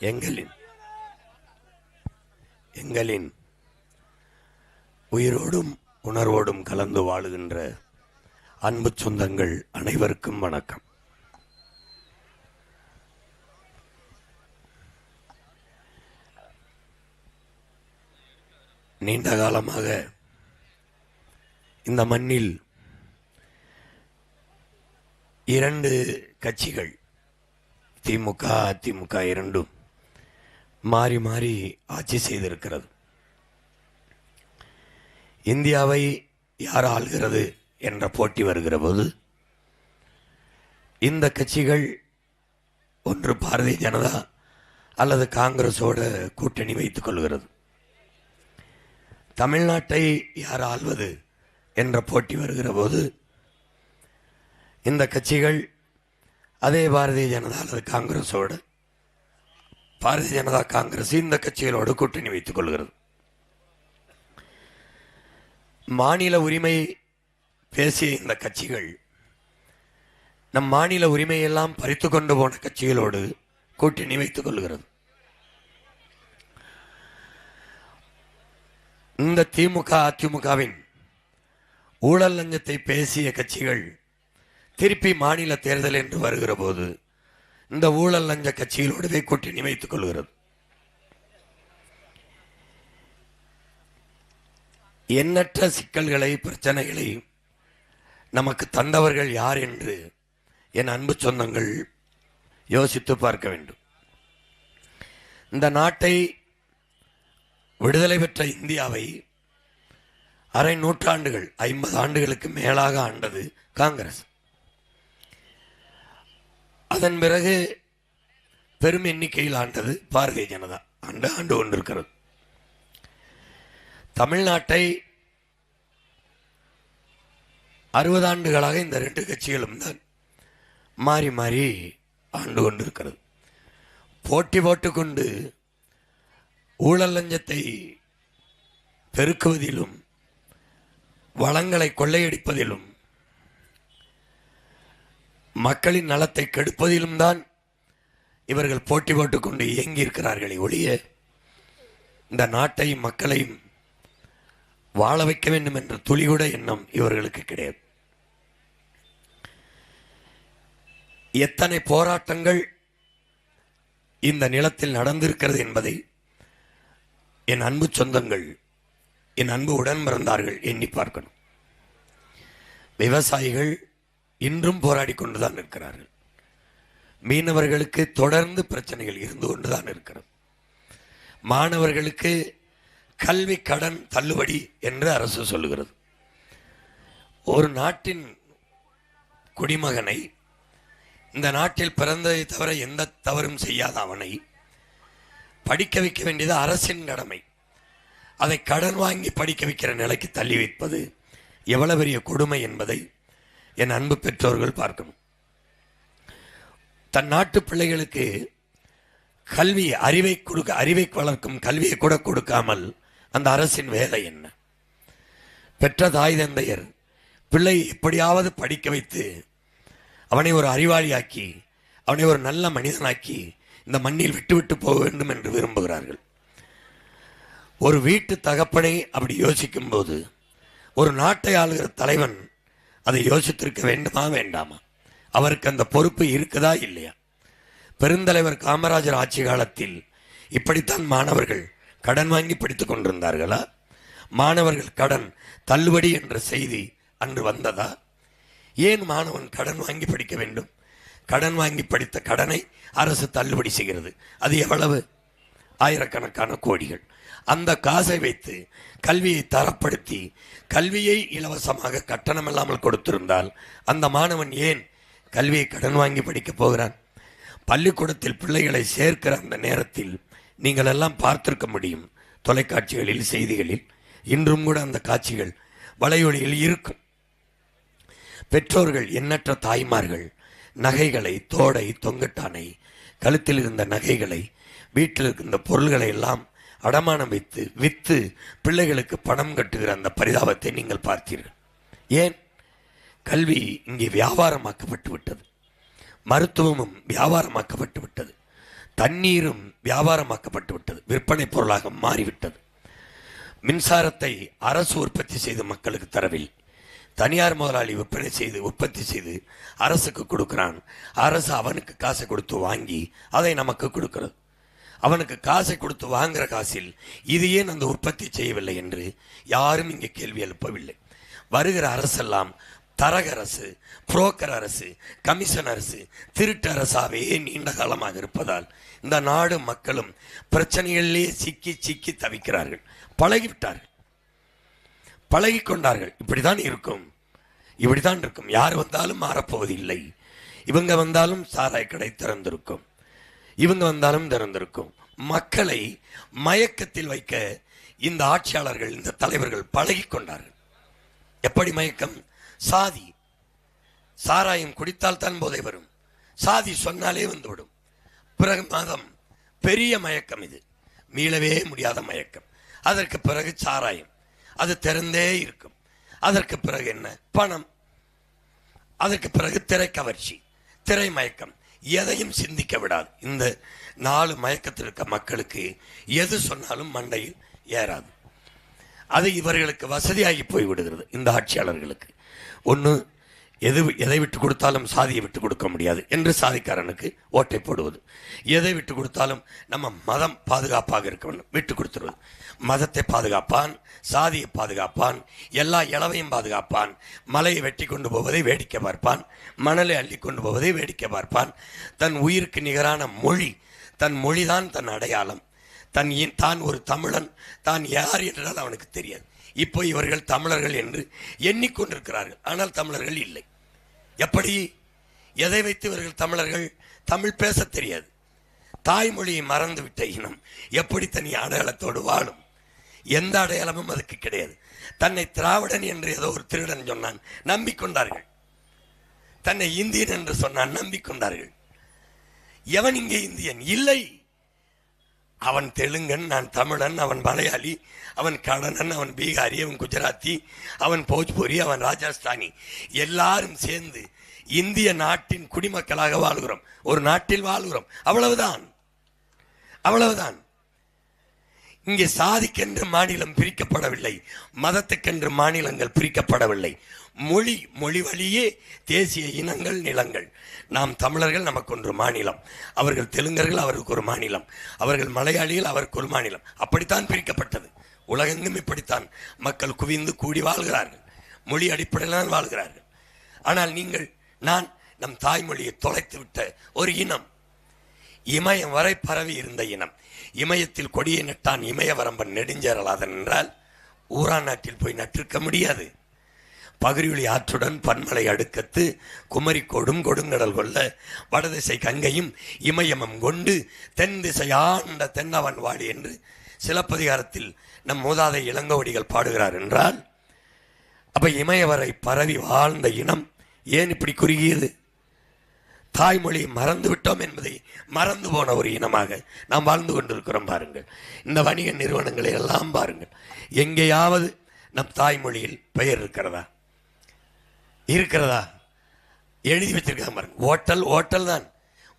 எங்களின் உயிரோடும் உணர்வோடும் கலந்து வாழுகின்ற அன்பு சொந்தங்கள் அனைவருக்கும் வணக்கம். நீண்ட காலமாக இந்த மண்ணில் இரண்டு கட்சிகள், திமுக அதிமுக இரண்டும் மாறி மாறி ஆட்சி செய்திருக்கிறது. இந்தியாவை யார் ஆள்கிறது என்ற போட்டி வருகிற போது இந்த கட்சிகள் ஒன்று பாரதிய ஜனதா அல்லது காங்கிரஸோட கூட்டணி வைத்துக் கொள்கிறது. தமிழ்நாட்டை யார் ஆள்வது என்ற போட்டி வருகிற போது இந்த கட்சிகள் அதே பாரதிய ஜனதா அல்லது காங்கிரஸோடு, பாரதிய ஜனதா காங்கிரஸ் இந்த கட்சிகளோடு கூட்டணி வைத்துக் கொள்கிறது. மாநில உரிமை பேசிய இந்த கட்சிகள் நம் மாநில உரிமையெல்லாம் பறித்து கொண்டு போன கட்சிகளோடு கூட்டணி வைத்துக் கொள்கிறது. இந்த திமுக அதிமுகவின் ஊழல் லஞ்சத்தை பேசிய கட்சிகள் திருப்பி மாநில தேர்தல் என்று வருகிற போது இந்த ஊழல் லஞ்ச கட்சிகளோடவே கூட்டணி வைத்துக் கொள்கிறது. எண்ணற்ற சிக்கல்களை, பிரச்சனைகளை நமக்கு தந்தவர்கள் யார் என்று என் அன்பு சொந்தங்கள் யோசித்து பார்க்க வேண்டும். இந்த நாட்டை, விடுதலை பெற்ற இந்தியாவை அரை நூற்றாண்டுகள், 50 ஆண்டுகளுக்கு மேலாக ஆண்டது காங்கிரஸ். அதன் பிறகு பெரும் எண்ணிக்கையில் ஆண்டது பாரதிய ஜனதா. ஆண்டு கொண்டிருக்கிறது. தமிழ்நாட்டை 60 ஆண்டுகளாக இந்த ரெண்டு கட்சிகளும் தான் மாறி மாறி ஆண்டு கொண்டிருக்கிறது. போட்டி போட்டுக்கொண்டு ஊழல் லஞ்சத்தை பெருக்குவதிலும் வளங்களை கொள்ளையடிப்பதிலும் மக்களின் நலத்தை கெடுப்பதிலும் தான் இவர்கள் போட்டி போட்டுக்கொண்டு இயங்கி இருக்கிறார்களே ஒழிய இந்த நாட்டையும் மக்களையும் வாழ வைக்க வேண்டும் என்ற துளிகூட எண்ணம் இவர்களுக்கு கிடையாது. எத்தனை போராட்டங்கள் இந்த நிலத்தில் நடந்திருக்கிறது என்பதை என் அன்பு சொந்தங்கள், என் அன்பு உடன் பிறந்தார்கள் எண்ணி பார்க்கணும். விவசாயிகள் இன்றும் போராடி கொண்டுதான் இருக்கிறார்கள். மீனவர்களுக்கு தொடர்ந்து பிரச்சனைகள் இருந்து கொண்டுதான் இருக்கிறது. மாணவர்களுக்கு கல்வி கடன் தள்ளுபடி என்று அரசு சொல்லுகிறது. ஒரு நாட்டின் குடிமகனை, இந்த நாட்டில் பிறந்ததை தவிர எந்த தவறும் செய்யாத அவனை படிக்க வைக்க வேண்டியது அரசின் கடமை. அதை கடன் வாங்கி படிக்க வைக்கிற நிலைக்கு தள்ளி வைப்பது எவ்வளவு பெரிய கொடுமை என்பதை என் அன்பு பெற்றோர்கள் பார்க்கணும். தன் நாட்டு பிள்ளைகளுக்கு கல்வி, அறிவை வளர்க்கும் கல்வியை கூட கொடுக்காமல் அந்த அரசின் வேலை என்ன? பெற்ற தாய் தந்தையர் பிள்ளை எப்படியாவது படிக்க வைத்து அவனை ஒரு அறிவாளியாக்கி, அவனை ஒரு நல்ல மனிதனாக்கி இந்த மண்ணில் விட்டு போக வேண்டும் என்று விரும்புகிறார்கள். ஒரு வீட்டு தகப்பனை அப்படி யோசிக்கும் போது ஒரு நாட்டை ஆளுகிற தலைவன் அதை யோசித்திருக்க வேண்டுமா வேண்டாமா? அவருக்கு அந்த பொறுப்பு இருக்குதா இல்லையா? பெருந்தலைவர் காமராஜர் ஆட்சி காலத்தில் இப்படித்தான் மாணவர்கள் கடன் வாங்கி படித்துக் கொண்டிருந்தார்களா? மாணவர்கள் கடன் தள்ளுபடி என்ற செய்தி அன்று வந்ததா? ஏன் மாணவன் கடன் வாங்கி படிக்க வேண்டும்? கடன் வாங்கி படித்த கடனை அரசு தள்ளுபடி செய்கிறது. அது எவ்வளவு? ஆயிரக்கணக்கான கோடிகள். அந்த காசை வைத்து கல்வியை தரப்படுத்தி கல்வியை இலவசமாக கட்டணம் இல்லாமல் கொடுத்திருந்தால் அந்த மாணவன் ஏன் கல்வியை கடன் வாங்கி படிக்க போகிறான்? பள்ளிக்கூடத்தில் பிள்ளைகளை சேர்க்கிற அந்த நேரத்தில் நீங்கள் எல்லாம் பார்த்திருக்க முடியும், தொலைக்காட்சிகளில், செய்திகளில். இன்றும் கூட அந்த காட்சிகள் வலையொலியில் இருக்கும். பெற்றோர்கள், எண்ணற்ற தாய்மார்கள் நகைகளை, தோடை, தொங்கட்டானை, கழுத்தில் இருந்த நகைகளை, வீட்டில் இருக்கின்ற பொருள்களை எல்லாம் அடமானம் வைத்து விற்று பிள்ளைகளுக்கு பணம் கட்டுகிற அந்த பரிதாபத்தை நீங்கள் பார்த்தீர்கள். ஏன்? கல்வி இங்கே வியாபாரமாக்கப்பட்டு விட்டது. மருத்துவமும் வியாபாரமாக்கப்பட்டு விட்டது. தண்ணீரும் வியாபாரமாக்கப்பட்டு விட்டது, விற்பனை பொருளாக மாறிவிட்டது. மின்சாரத்தை அரசு உற்பத்தி செய்து மக்களுக்கு தரவில்லை, தனியார் முதலாளி உற்பத்தி செய்து அரசுக்கு கொடுக்கிறான். அரசு அவனுக்கு காசை கொடுத்து வாங்கி அதை நமக்கு கொடுக்கிறது. அவனுக்கு காசை கொடுத்து வாங்குற காசில் இது ஏன் அந்த உற்பத்தி செய்யவில்லை என்று யாரும் இங்கே கேள்வி எழுப்பவில்லை. வருகிற அரசெல்லாம் தரக அரசு, புரோக்கர் அரசு, கமிஷன் அரசு, திருட்டு அரசாவே நீண்ட காலமாக இருப்பதால் இந்த நாடு மக்களும் பிரச்சனைகளிலே சிக்கி சிக்கி தவிக்கிறார்கள். பழகிவிட்டார்கள், பழகி கொண்டார்கள். இப்படித்தான் இருக்கும், இப்படித்தான் இருக்கும். யார் வந்தாலும் மாறப்போவதில்லை. இவங்க வந்தாலும் சாராய கடை திறந்திருக்கும், இவங்க வந்தாலும் திறந்திருக்கும். மக்களை மயக்கத்தில் வைக்க இந்த ஆட்சியாளர்கள், இந்த தலைவர்கள் பழகி கொண்டார்கள். எப்படி மயக்கம்? சாதி. சாராயம் குடித்தால் தான் போதை வரும், சாதி சொன்னாலே வந்துவிடும். பிறகு மதம். பெரிய மயக்கம் இது, மீளவே முடியாத மயக்கம். அதற்கு பிறகு சாராயம், அது திறந்தே இருக்கும். அதற்கு பிறகு என்ன? பணம். அதற்கு பிறகு திரை கவர்ச்சி, திரை மயக்கம். எதையும் சிந்திக்க விடாது. இந்த 4 மயக்கத்தில் இருக்க மக்களுக்கு எது சொன்னாலும் மண்டையில் ஏறாது. அது இவர்களுக்கு வசதியாகி போய்விடுகிறது. இந்த ஆட்சியாளர்களுக்கு ஒன்று, எதை விட்டு கொடுத்தாலும் சாதியை விட்டு கொடுக்க முடியாது என்று சாதிக்காரனுக்கு ஓட்டை போடுவது. எதை விட்டு கொடுத்தாலும் நம்ம மதம் பாதுகாப்பாக இருக்க வேண்டும், விட்டு கொடுத்துருவது. மதத்தை பாதுகாப்பான், சாதியை பாதுகாப்பான், எல்லா இளவையும் பாதுகாப்பான். மலையை வெட்டி கொண்டு போவதை வேடிக்கை பார்ப்பான், மணலை அள்ளி கொண்டு போவதை வேடிக்கை பார்ப்பான். தன் உயிருக்கு நிகரான மொழி, தன் மொழிதான் தன் அடையாளம். தான் ஒரு தமிழன், தான் யார் என்றால் அவனுக்கு தெரியாது. இப்போ இவர்கள் தமிழர்கள் என்று எண்ணிக்கொண்டிருக்கிறார்கள், ஆனால் தமிழர்கள் இல்லை. எப்படி? எதை வைத்து இவர்கள் தமிழர்கள்? தமிழ் பேச தெரியாது. தாய்மொழியை மறந்துவிட்ட இனம் எப்படி தனி அடையாளத்தோடு வாழும்? எந்த அடையாளமும் அதுக்கு கிடையாது. தன்னை திராவிடன் என்று ஏதோ ஒரு திருடன் சொன்னான், நம்பிக்கொண்டார்கள். தன்னை இந்தியன் என்று சொன்னான், நம்பிக்கொண்டார்கள். எவன் இங்கே இந்தியன்? இல்லை. அவன் தெலுங்கன், நான் தமிழன், அவன் மலையாளி, அவன் கடனன், அவன் பீகாரி, அவன் குஜராத்தி, அவன் போஜ்பூரி, அவன் ராஜஸ்தானி. எல்லாரும் சேர்ந்து இந்திய நாட்டின் குடிமக்களாக வாழ்கிறோம், ஒரு நாட்டில் வாழ்கிறோம். அவ்வளவுதான், அவ்வளவுதான். இங்கே சாதிக்கென்று மாநிலம் பிரிக்கப்படவில்லை, மதத்துக்கென்று மாநிலங்கள் பிரிக்கப்படவில்லை. மொழி வழியே தேசிய இனங்கள், நிலங்கள். நாம் தமிழர்கள், நமக்கு ஒன்று மாநிலம். அவர்கள் தெலுங்கர்கள், அவருக்கு ஒரு மாநிலம். அவர்கள் மலையாளிகள், அவருக்கு ஒரு மாநிலம். அப்படித்தான் பிரிக்கப்பட்டது. உலகெங்கும் இப்படித்தான் மக்கள் குவிந்து கூடி வாழ்கிறார்கள், மொழி அடிப்படையில் தான் வாழ்கிறார்கள். ஆனால் நீங்கள், நான், நம் தாய்மொழியை தொலைத்து விட்ட ஒரு இனம், இமயம் வரை பரவி இருந்த இனம். இமயத்தில் கொடியை நட்டான் இமயவரம்பன் நெடுஞ்சேரலாதன் என்றால் ஊரான் நாட்டில் போய் நட்டிருக்க முடியாது. பகிரியுளி ஆற்றுடன் பன்மலை அடுக்கத்து குமரிக்கோடும் கொடுங்கடல் கொள்ள வடதிசை கங்கையும் இமயமம் கொண்டு தென் திசை ஆண்ட தென்னவன் வாடி என்று சிலப்பதிகாரத்தில் நம் மூதாதை இளங்கோவடிகள் பாடுகிறார் என்றால், அப்ப இமயவரை பரவி வாழ்ந்த இனம் ஏன் இப்படி குறுகியது? தாய்மொழியை மறந்து விட்டோம் என்பதை மறந்து போன ஒரு இனமாக நாம் வாழ்ந்து கொண்டிருக்கிறோம். பாருங்கள், இந்த வணிக நிறுவனங்களை எல்லாம் பாருங்கள், எங்கேயாவது நம் தாய்மொழியில் பெயர் இருக்கிறதா? இருக்கிறதா? எழுதி வச்சிருக்காங்க பாருங்க. ஓட்டல், ஓட்டல் தான்.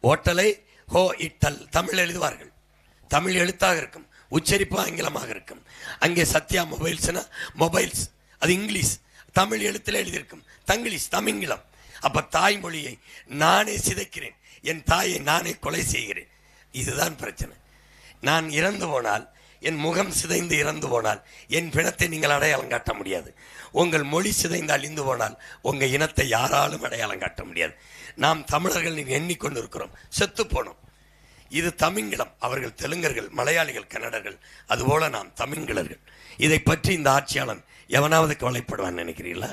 ஓட்டலை ஹோ இட்டல் தமிழ் எழுதுவார்கள், தமிழ் எழுத்தாக இருக்கும், உச்சரிப்பு ஆங்கிலமாக இருக்கும். அங்கே சத்யா மொபைல்ஸ்னா மொபைல்ஸ், அது இங்கிலீஷ், தமிழ் எழுத்தில் எழுதியிருக்கும். தங்கிலீஷ், தமிங்கிலம். அப்ப தாய்மொழியை நானே சிதைக்கிறேன், என் தாயை நானே கொலை செய்கிறேன். இதுதான் பிரச்சனை. நான் இறந்து போனால், என் முகம் சிதைந்து இறந்து போனால் என் பிணத்தை நீங்கள் அடையாளம் காட்ட முடியாது. உங்கள் மொழி சிதைந்து அழிந்து போனால் உங்கள் இனத்தை யாராலும் அடையாளம் காட்ட முடியாது. நாம் தமிழர்கள் எண்ணிக்கொண்டிருக்கிறோம், செத்து போனோம். இது தமிங்கிலம், அவர்கள் தெலுங்கர்கள், மலையாளிகள், கன்னடர்கள். அதுபோல நாம் தமிழ்கிழர்கள். இதை பற்றி இந்த ஆட்சியாளன் எவனாவது கவலைப்படுவான் நினைக்கிறீங்களா?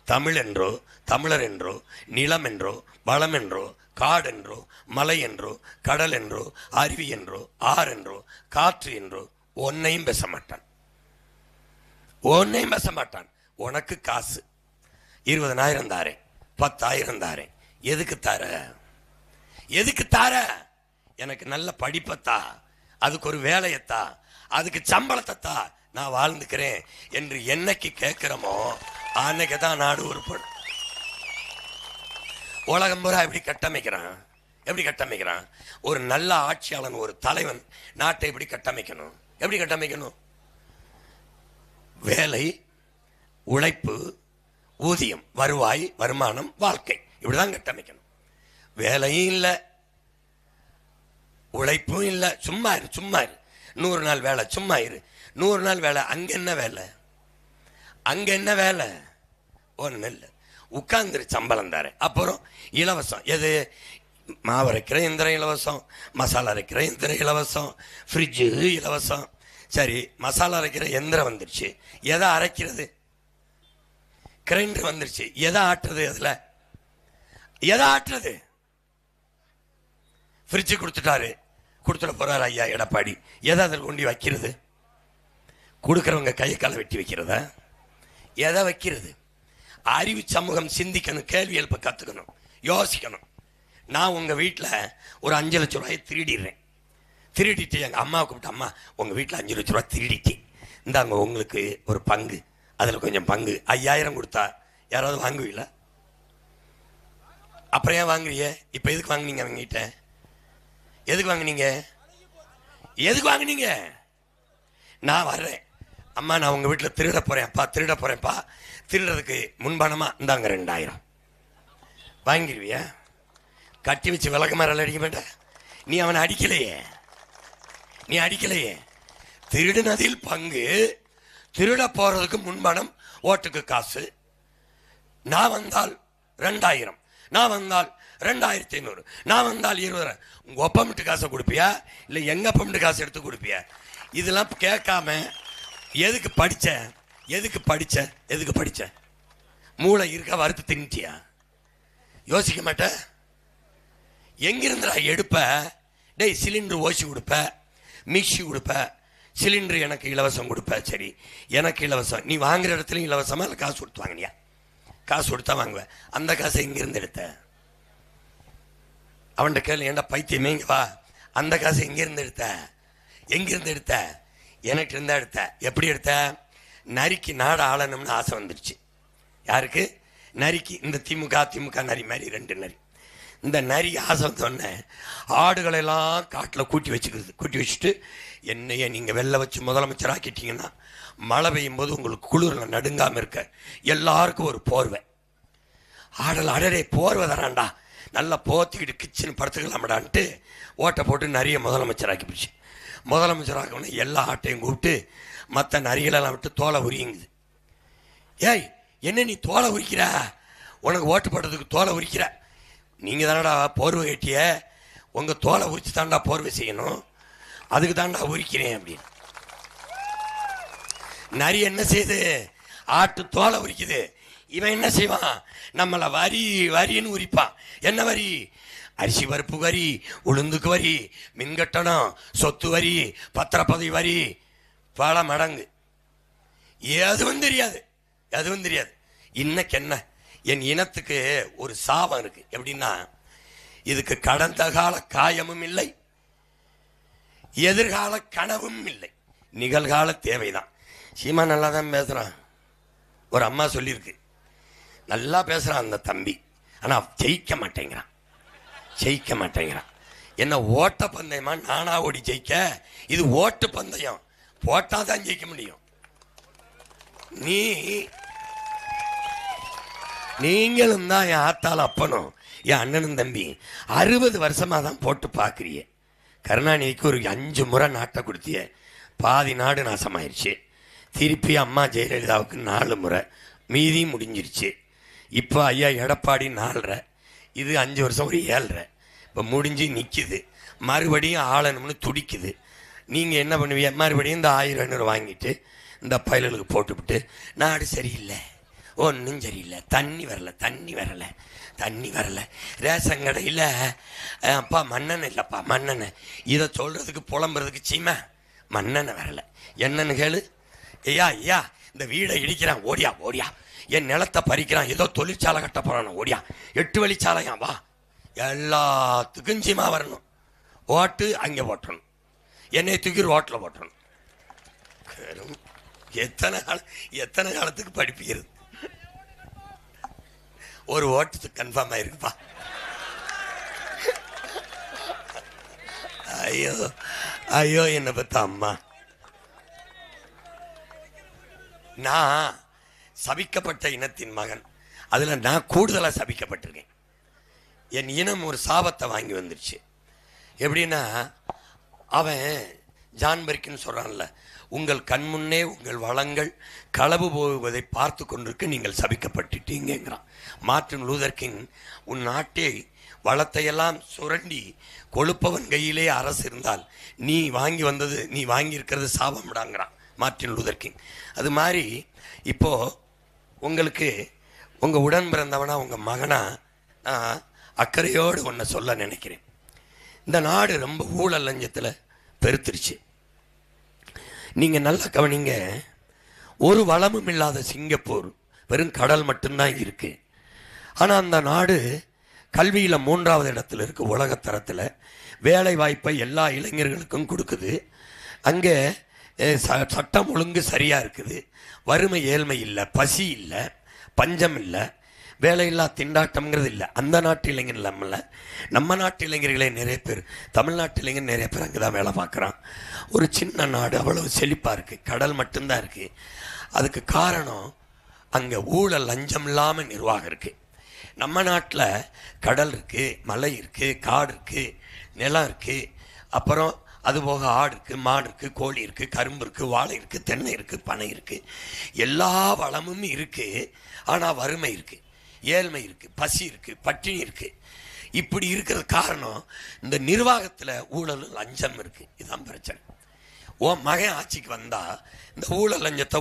தமிழ் என்றோ, தமிழர் என்றோ, நிலம் என்றோ, வளம் என்றோ, காடு என்றோ, மலை என்றோ, கடல் என்றோ, அருவி என்றோ, ஆறு என்றோ, காற்று என்றோ ஒன்னையும் பேச மாட்டான், ஒன்னையும் பேச மாட்டான். உனக்கு காசு 20,000 தாரேன், 10,000 தாரேன். எதுக்கு தார? எதுக்கு தார? எனக்கு நல்ல படிப்பத்தா, அதுக்கு ஒரு வேலையத்தா, அதுக்கு சம்பளத்தா, நான் வாழ்ந்துக்கிறேன் என்று என்னைக்கு கேட்கிறோமோ அன்னைக்கு தான் நாடு உருப்படும். உலகம் பூரா எப்படி கட்டமைக்கிறான்? எப்படி கட்டமைக்கிறான்? ஒரு நல்ல ஆட்சியாளன், ஒரு தலைவன் நாட்டை எப்படி கட்டமைக்கணும்? எப்படி கட்டமைக்கணும்? வேலை, உழைப்பு, ஊதியம், வருவாய், வருமானம், வாழ்க்கை, இப்படிதான் கட்டமைக்கணும். வேலையும் இல்லை, உழைப்பும் இல்லை. சும்மா இரு, சும்மா இரு. 100 நாள் வேலை, சும்மா இரு. 100 நாள் வேலை. அங்க என்ன வேலை? அங்க என்ன வேலை? ஒன்றும் இல்லை. உட்கார்ந்துரு, சம்பளம் தாரு. அப்புறம் இலவசம். எது? மாவு அரைக்கிற இயந்திரம் இலவசம், மசாலா அரைக்கிற இயந்திரம் இலவசம், ஃப்ரிட்ஜு இலவசம். சரி, மசாலா அரைக்கிற எந்திரம் வந்துருச்சு, எதை அரைக்கிறது? கிரைண்டர் வந்துருச்சு, எதை ஆட்டுறது? அதில் எதை ஆட்டுறது? ஃப்ரிட்ஜு கொடுத்துட்டாரு, கொடுத்துட போறாரு ஐயா எடப்பாடி, எதை அதில் கொண்டு வைக்கிறது? கொடுக்குறவங்க கையை காலை வெட்டி வைக்கிறதா? எதை வைக்கிறது? அறிவு சமூகம் சிந்திக்கணும், கேள்வி எழுப்ப கற்றுக்கணும், யோசிக்கணும். நான் உங்கள் வீட்டில் ஒரு 5 லட்ச ரூபாயை திருடிடுறேன். திருடிட்டு எங்கள் அம்மாவை கூப்பிட்டு, அம்மா உங்கள் வீட்டில் 5 லட்ச ரூபா திருடிட்டேன், இந்தாங்க உங்களுக்கு ஒரு பங்கு, அதில் கொஞ்சம் பங்கு 5000 கொடுத்தா யாராவது வாங்குவீங்களா? அப்புறம் ஏன் வாங்குறீங்க? இப்போ எதுக்கு வாங்குனீங்க அவங்ககிட்ட? எதுக்கு வாங்குனீங்க? எதுக்கு வாங்குனீங்க? நான் வர்றேன், அம்மா நான் உங்கள் வீட்டில் திருட போகிறேன்ப்பா, திருட போகிறேன்ப்பா, திருடுறதுக்கு முன்பணமாக இந்தாங்க 2000. வாங்கிடுவியா? கட்டி வச்சு விளக்க மரம் அடிக்க மாட்டேன். நீ அவனை அடிக்கலையே, நீ அடிக்கலையே. திருடினதில் பங்கு, திருட போறதுக்கு முன்பணம், ஓட்டுக்கு காசு. நான் வந்தால் 2000, நான் வந்தால் 2500, நான் வந்தால் 20. உங்க ஒப்பமிட்டு காசை கொடுப்பியா இல்லை எங்க அப்பமிட்டு காசு எடுத்து கொடுப்பியா? இதெல்லாம் கேட்காம எதுக்கு படிச்ச, எதுக்கு படிச்ச, எதுக்கு படிச்ச? மூளை இருக்கா? வறுத்து தின்ட்டியா? யோசிக்க மாட்டேன். எங்கிருந்துடா எடுப்ப? டேய், சிலிண்டர் ஓசி கொடுப்ப, மிக்சி கொடுப்ப, சிலிண்டர் எனக்கு இலவசம் கொடுப்ப. சரி, எனக்கு இலவசம். நீ வாங்குற இடத்துலையும் இலவசமா இல்லை காசு கொடுத்து வாங்கினியா? காசு கொடுத்தா வாங்குவேன். அந்த காசை எங்கிருந்து எடுத்த? அவன்கிட்ட கேள்வி, ஏன்டா பைத்தியமே இங்க வா, அந்த காசை எங்கிருந்து எடுத்த? எங்கிருந்து எடுத்த? எனக்கு இருந்தா எடுத்த. எப்படி எடுத்த? நரிக்கு நாடு ஆளணும்னு ஆசை வந்துருச்சு. யாருக்கு? நரிக்கு. இந்த திமுக நரி மாதிரி 2 நரி. இந்த நரி ஆசை சொன்ன ஆடுகளெல்லாம் காட்டில் கூட்டி வச்சுக்கிறது. கூட்டி வச்சுட்டு, என்னைய நீங்கள் வெளில வச்சு முதலமைச்சர் ஆக்கிட்டீங்கன்னா மழை பெய்யும் போது உங்களுக்கு குளிரில் நடுங்காமல் இருக்க எல்லாருக்கும் ஒரு போர்வை. ஆடல் அடடே போர்வை தரான்டா, நல்லா போத்திக்கிட்டு கிச்சன் படுத்துக்கலாமடான்ட்டு ஓட்டை போட்டு நிறைய முதலமைச்சர் ஆக்கி பிடிச்சி. முதலமைச்சர் ஆக்கணும்னா எல்லா ஆட்டையும் கூப்பிட்டு மற்ற நரிகளெல்லாம் விட்டு தோலை உரியுங்குது. ஏய், என்ன நீ தோலை உரிக்கிற? உனக்கு ஓட்டு போட்டதுக்கு தோலை உரிக்கிற? நீங்கள் தானடா போர்வை கட்டிய, உங்கள் தோலை உரிச்சு தாண்டா போர்வை செய்யணும், அதுக்கு தாண்டா உரிக்கிறேன் அப்படின்னு. நரி என்ன செய்யுது? ஆட்டு தோலை உரிக்குது. இவன் என்ன செய்வான்? நம்மளை வரி வரின்னு உரிப்பான். என்ன வரி? அரிசி பருப்பு வரி, உளுந்துக்கு வரி, மின்கட்டணம், சொத்து வரி, பத்திரப்பதிவு வரி, பல மடங்கு. எதுவும் தெரியாது, எதுவும் தெரியாது. இன்னைக்கு என்ன, என் இனத்துக்கு ஒரு சாபம் இருக்கு. எப்படின்னா, இதுக்கு கடந்த கால காயமும் இல்லை, எதிர்கால கனவும் இல்லை, நிகழ்கால தேவைதான். சீமா நல்லா தான் பேசுறான். ஒரு அம்மா சொல்லியிருக்கு, நல்லா பேசுறான் அந்த தம்பி, ஆனா ஜெயிக்க மாட்டேங்கிறான், ஜெயிக்க மாட்டேங்கிறான். என்ன ஓட்ட பந்தயமா? நானா ஓடி ஜெயிக்க? இது ஓட்டு பந்தயம், போட்டாதான் ஜெயிக்க முடியும். நீங்களும் தான் என் ஆத்தாள் அப்பனும் என் அண்ணனும் தம்பி 60 வருஷமா தான் போட்டு பார்க்குறிய. கருணாநிதிக்கு ஒரு 5 முறை நாட்டை கொடுத்திய, பாதி நாடு நாசமாயிருச்சு. திருப்பி அம்மா ஜெயலலிதாவுக்கு 4 முறை, மீதி முடிஞ்சிருச்சு. இப்போ ஐயா எடப்பாடி 4.5, இது 5 வருஷம் ஒரு 7.5. இப்போ முடிஞ்சு நிற்கிது, மறுபடியும் ஆளணும்னு துடிக்குது. நீங்கள் என்ன பண்ணுவீங்க? மறுபடியும் இந்த 1000 வாங்கிட்டு இந்த பயலுக்கு போட்டுவிட்டு, நாடு சரியில்லை, ஒன்றும் சரியில்லை, தண்ணி வரல, தண்ணி வரல, தண்ணி வரல, ரேஷன் கடையில் அப்பா மண்ணெண்ணெய் இல்லைப்பா மண்ணெண்ணெய், இதை சொல்கிறதுக்கு புலம்புறதுக்கு சீமா மண்ணெண்ணெய் வரல. என்னன்னு கேளு. ஐயா ஐயா, இந்த வீடை இடிக்கிறான், ஓடியா ஓடியா, என் நிலத்தை பறிக்கிறான், ஏதோ தொழிற்சாலை கட்ட போகிறான், ஓடியா, 8 வழிச்சாலையா, வா. எல்லாத்துக்கும் சீமா வரணும். ஓட்டு அங்கே போட்டணும், என்னை தூக்கி ரோட்டில் போட்டணும். எத்தனை காலத்துக்கு படிப்புகிறது? ஒரு ஓட்டுக்கு கன்ஃபார்ம் ஆயிருக்குப்பா. ஐயோ ஐயோ, என்னை பத்த அம்மா. நான் சபிக்கப்பட்ட இனத்தின் மகன். அதுல நான் கூடுதலா சபிக்கப்பட்டிருக்கேன். என் இனம் ஒரு சாபத்தை வாங்கி வந்துருச்சு. எப்படின்னா, அவன் ஜான்பெர்கின்னு சொல்றான்ல, உங்கள் கண்முன்னே உங்கள் வளங்கள் களவு போவதை பார்த்து கொண்டிருக்க நீங்கள் சபிக்கப்பட்டுட்டீங்கிறான். மார்ட்டின் லூதர் கிங், உன் நாட்டை வளத்தையெல்லாம் சுரண்டி கொழுப்பவன் கையிலே அரசு இருந்தால் நீ வாங்கி வந்தது, நீ வாங்கியிருக்கிறது சாபம்டாங்கிறான் மார்ட்டின் லூதர் கிங். அது மாதிரி இப்போ உங்களுக்கு உங்கள் உடன் பிறந்தவனா, உங்கள் மகனா, நான் அக்கறையோடு ஒன்றை சொல்ல நினைக்கிறேன். இந்த நாடு ரொம்ப ஊழல் லஞ்சத்தில் பெருத்துருச்சு. நீங்கள் நல்லா கவனிங்க. ஒரு வளமும் இல்லாத சிங்கப்பூர் வெறும் கடல் மட்டும்தான் இருக்கு. ஆனால் அந்த நாடு கல்வியில் 3வது இடத்துல இருக்கு உலகத்தரத்தில். வேலை வாய்ப்பை எல்லா இளைஞர்களுக்கும் கொடுக்குது. அங்கே சட்டம் ஒழுங்கு சரியாக இருக்குது. வறுமை ஏழ்மை இல்லை, பசி இல்லை, பஞ்சம் இல்லை, வேலையில்லா திண்டாட்டம்ங்கிறது இல்லை. அந்த நாட்டு இளைஞர் நம்மள, நம்ம நாட்டு இளைஞர்களே நிறைய பேர், தமிழ்நாட்டு இளைஞர் நிறைய பேர் அங்கே தான் வேலை பார்க்குறான். ஒரு சின்ன நாடு அவ்வளவு செழிப்பாக இருக்குது, கடல் மட்டும்தான் இருக்குது. அதுக்கு காரணம் அங்கே ஊழல் லஞ்சம் இல்லாமல் நிர்வாகம் இருக்குது. நம்ம நாட்டில் கடல் இருக்குது, மலை இருக்குது, காடு இருக்குது, நிலம் இருக்குது, அப்புறம் அதுபோக ஆடு இருக்குது, மாடு இருக்குது, கோழி இருக்குது, கரும்பு இருக்குது, வாழை இருக்குது, தென்னை இருக்குது, பனை இருக்குது, எல்லா வளமும் இருக்குது. ஆனால் வறுமை இருக்குது, ஏழ்மை இருக்குது, பசி இருக்குது, பட்டினி இருக்குது. இப்படி இருக்கிறது காரணம் இந்த நிர்வாகத்தில் ஊழலும் லஞ்சம் இருக்குது. இதுதான் பிரச்சனை. உன் மகன் ஆட்சிக்கு வந்தால் இந்த ஊழல் லஞ்சத்தை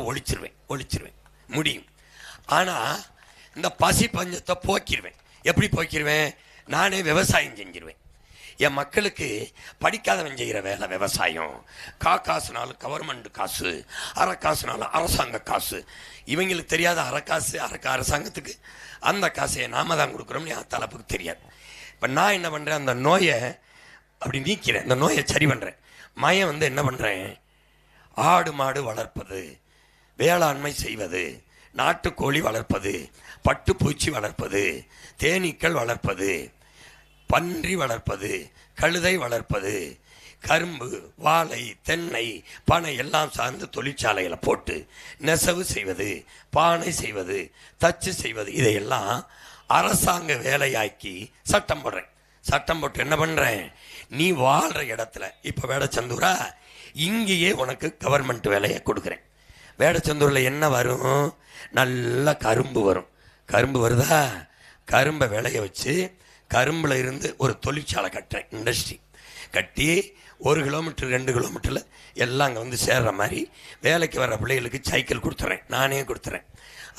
ஒழிச்சிருவேன் முடியும். ஆனால் இந்த பசி பஞ்சத்தை போக்கிடுவேன். எப்படி போக்கிடுவேன்? நானே விவசாயம் செஞ்சிருவேன். என் மக்களுக்கு படிக்காதவன் செய்கிற வேலை விவசாயம். காசுனாலும் கவர்மெண்ட் காசு, அரை காசுனாலும் அரசாங்க காசு. இவங்களுக்கு தெரியாத அரை காசு அரசாங்கத்துக்கு, அந்த காசையை நாம தான் கொடுக்குறோம்னு என் தலைப்புக்கு தெரியாது. இப்போ நான் என்ன பண்ணுறேன், அந்த நோயை அப்படி நீக்கிறேன், அந்த நோயை சரி பண்ணுறேன். மயம் என்ன பண்ணுறேன், ஆடு மாடு வளர்ப்பது, வேளாண்மை செய்வது, நாட்டுக்கோழி வளர்ப்பது, பட்டுப்பூச்சி வளர்ப்பது, தேனீக்கள் வளர்ப்பது, பன்றி வளர்ப்பது, கழுதை வளர்ப்பது, கரும்பு, வாழை, தென்னை, பனை எல்லாம் சார்ந்து தொழிற்சாலைகளை போட்டு நெசவு செய்வது, பானை செய்வது, தச்சு செய்வது, இதையெல்லாம் அரசாங்க வேலையாக்கி சட்டம் போடுறேன். சட்டம் போட்டு என்ன பண்ணுறேன், நீ வாழ்கிற இடத்துல, இப்போ வேடச்சந்தூரா, இங்கேயே உனக்கு கவர்மெண்ட் வேலையை கொடுக்குறேன். வேடச்சந்தூரில் என்ன வரும், நல்ல கரும்பு வரும். கரும்பு வருதா, கரும்பை விளைய வச்சு கரும்பில் இருந்து ஒரு தொழிற்சாலை கட்டுறேன், இண்டஸ்ட்ரி கட்டி 1 கிலோமீட்டர் 2 கிலோமீட்டரில் எல்லாம் அங்கே வந்து சேர்ற மாதிரி வேலைக்கு வர்ற பிள்ளைகளுக்கு சைக்கிள் கொடுத்துறேன், நானே கொடுத்துறேன்.